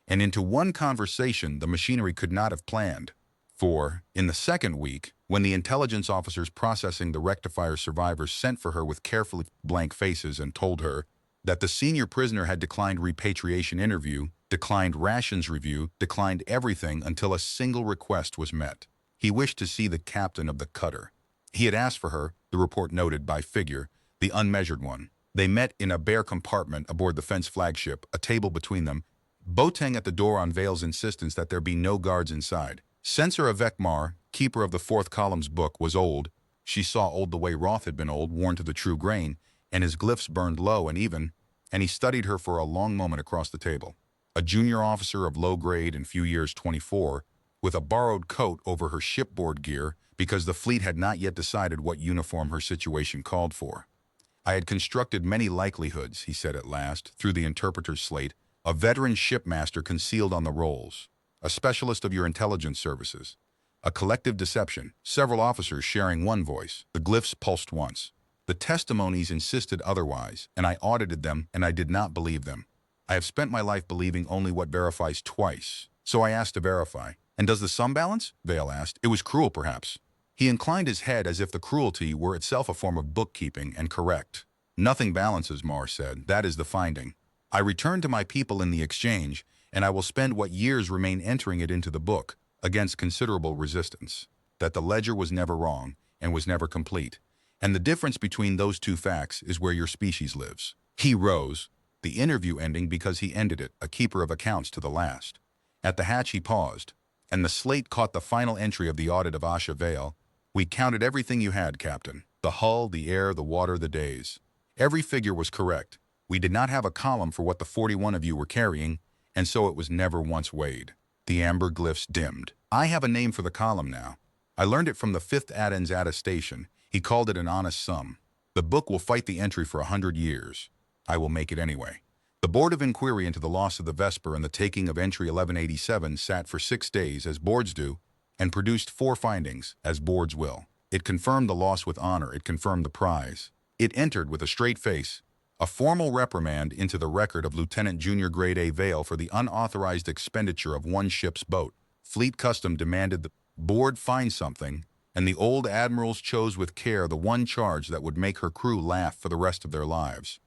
and into one conversation the machinery could not have planned. For, in the second week, when the intelligence officers processing the rectifier survivors sent for her with carefully blank faces and told her that the senior prisoner had declined repatriation interview, declined rations review, declined everything until a single request was met. He wished to see the captain of the cutter. He had asked for her, the report noted by figure, the unmeasured one. They met in a bare compartment aboard the fence flagship, a table between them, Boateng at the door on Vale's insistence that there be no guards inside. Censor avec Mar, keeper of the 4th column's book, was old. She saw old the way Roth had been old, worn to the true grain, and his glyphs burned low and even, and he studied her for a long moment across the table. A junior officer of low grade and few years 24, with a borrowed coat over her shipboard gear because the fleet had not yet decided what uniform her situation called for. "I had constructed many likelihoods," he said at last, through the interpreter's slate, "a veteran shipmaster concealed on the rolls, a specialist of your intelligence services, a collective deception, several officers sharing one voice." The glyphs pulsed once. The testimonies insisted otherwise, and I audited them, and I did not believe them. I have spent my life believing only what verifies twice. So I asked to verify. "And does the sum balance?" Vale asked. "It was cruel, perhaps." He inclined his head as if the cruelty were itself a form of bookkeeping and correct. "Nothing balances," Mar said. "That is the finding. I return to my people in the exchange, and I will spend what years remain entering it into the book, against considerable resistance. That the ledger was never wrong, and was never complete. And the difference between those two facts is where your species lives." He rose, the interview ending because he ended it, a keeper of accounts to the last. At the hatch he paused, and the slate caught the final entry of the audit of Asha Vale. "We counted everything you had, Captain. The hull, the air, the water, the days. Every figure was correct. We did not have a column for what the 41 of you were carrying, and so it was never once weighed." The amber glyphs dimmed. "I have a name for the column now. I learned it from the 5th Addon's attestation. He called it an honest sum. The book will fight the entry for 100 years. I will make it anyway." The Board of Inquiry into the loss of the Vesper and the taking of entry 1187 sat for 6 days, as boards do, and produced 4 findings, as boards will. It confirmed the loss with honor. It confirmed the prize. It entered with a straight face a formal reprimand into the record of Lieutenant Junior Grade A. Vale for the unauthorized expenditure of one ship's boat. Fleet custom demanded the board find something, and the old admirals chose with care the one charge that would make her crew laugh for the rest of their lives.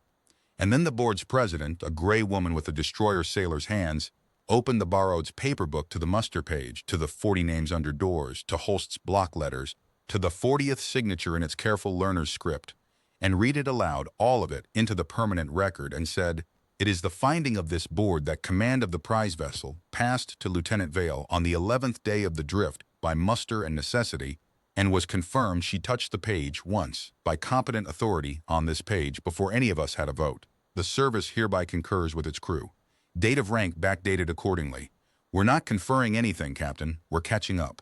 And then the board's president, a gray woman with a destroyer sailor's hands, opened the borrowed's paper book to the muster page, to the 40 names under doors, to Holst's block letters, to the 40th signature in its careful learner's script, and read it aloud, all of it, into the permanent record, and said, "It is the finding of this board that command of the prize vessel passed to Lieutenant Vale on the 11th day of the drift by muster and necessity, and was confirmed." She touched the page once by competent authority on this page before any of us had a vote. "The service hereby concurs with its crew. Date of rank backdated accordingly. We're not conferring anything, Captain. We're catching up."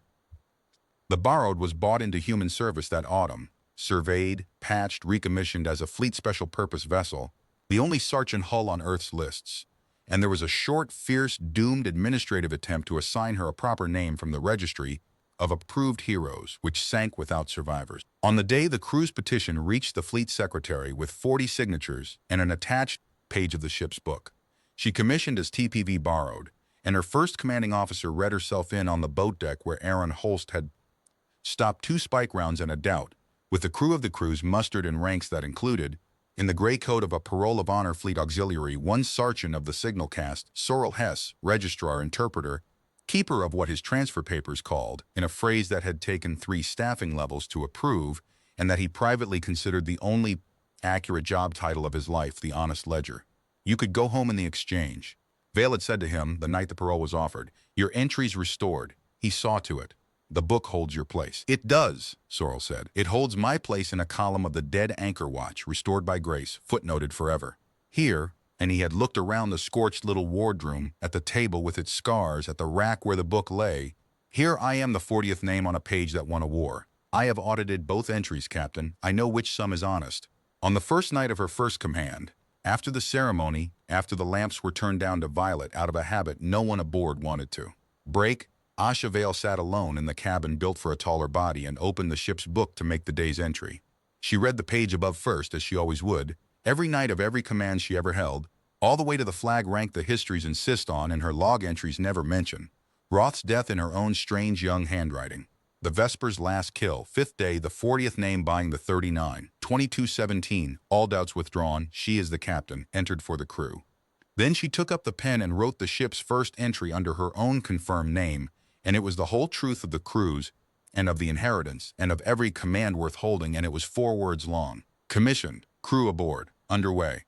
The Borrowed was bought into human service that autumn, surveyed, patched, recommissioned as a fleet special purpose vessel, the only sergeant hull on Earth's lists. And there was a short, fierce, doomed administrative attempt to assign her a proper name from the registry of approved heroes, which sank without survivors. On the day the crew's petition reached the fleet secretary with 40 signatures and an attached page of the ship's book, she commissioned as TPV Borrowed, and her first commanding officer read herself in on the boat deck where Aaron Holst had stopped 2 spike rounds and a doubt, with the crew of the cruise mustered in ranks that included, in the gray coat of a Parole of Honor Fleet Auxiliary, 1 sergeant of the signal cast, Sorrel Hess, registrar, interpreter, keeper of what his transfer papers called, in a phrase that had taken 3 staffing levels to approve, and that he privately considered the only accurate job title of his life, the honest ledger. "You could go home in the exchange." Vale had said to him the night the parole was offered, "Your entry's restored." He saw to it. "The book holds your place." "It does," Sorrel said. "It holds my place in a column of the Dead Anchor Watch, restored by grace, footnoted forever. Here," and he had looked around the scorched little wardroom, at the table with its scars, at the rack where the book lay, "here I am, the 40th name on a page that won a war. I have audited both entries, Captain. I know which sum is honest." On the first night of her first command, after the ceremony, after the lamps were turned down to violet out of a habit no one aboard wanted to break, Asha Vale sat alone in the cabin built for a taller body and opened the ship's book to make the day's entry. She read the page above first, as she always would, every night of every command she ever held, all the way to the flag rank the histories insist on and her log entries never mention. Roth's death in her own strange young handwriting. The Vesper's last kill, 5th day, the 40th name buying the 39, 2217, all doubts withdrawn, she is the captain, entered for the crew. Then she took up the pen and wrote the ship's first entry under her own confirmed name, and it was the whole truth of the cruise, and of the inheritance, and of every command worth holding, and it was 4 words long. "Commissioned, crew aboard, underway."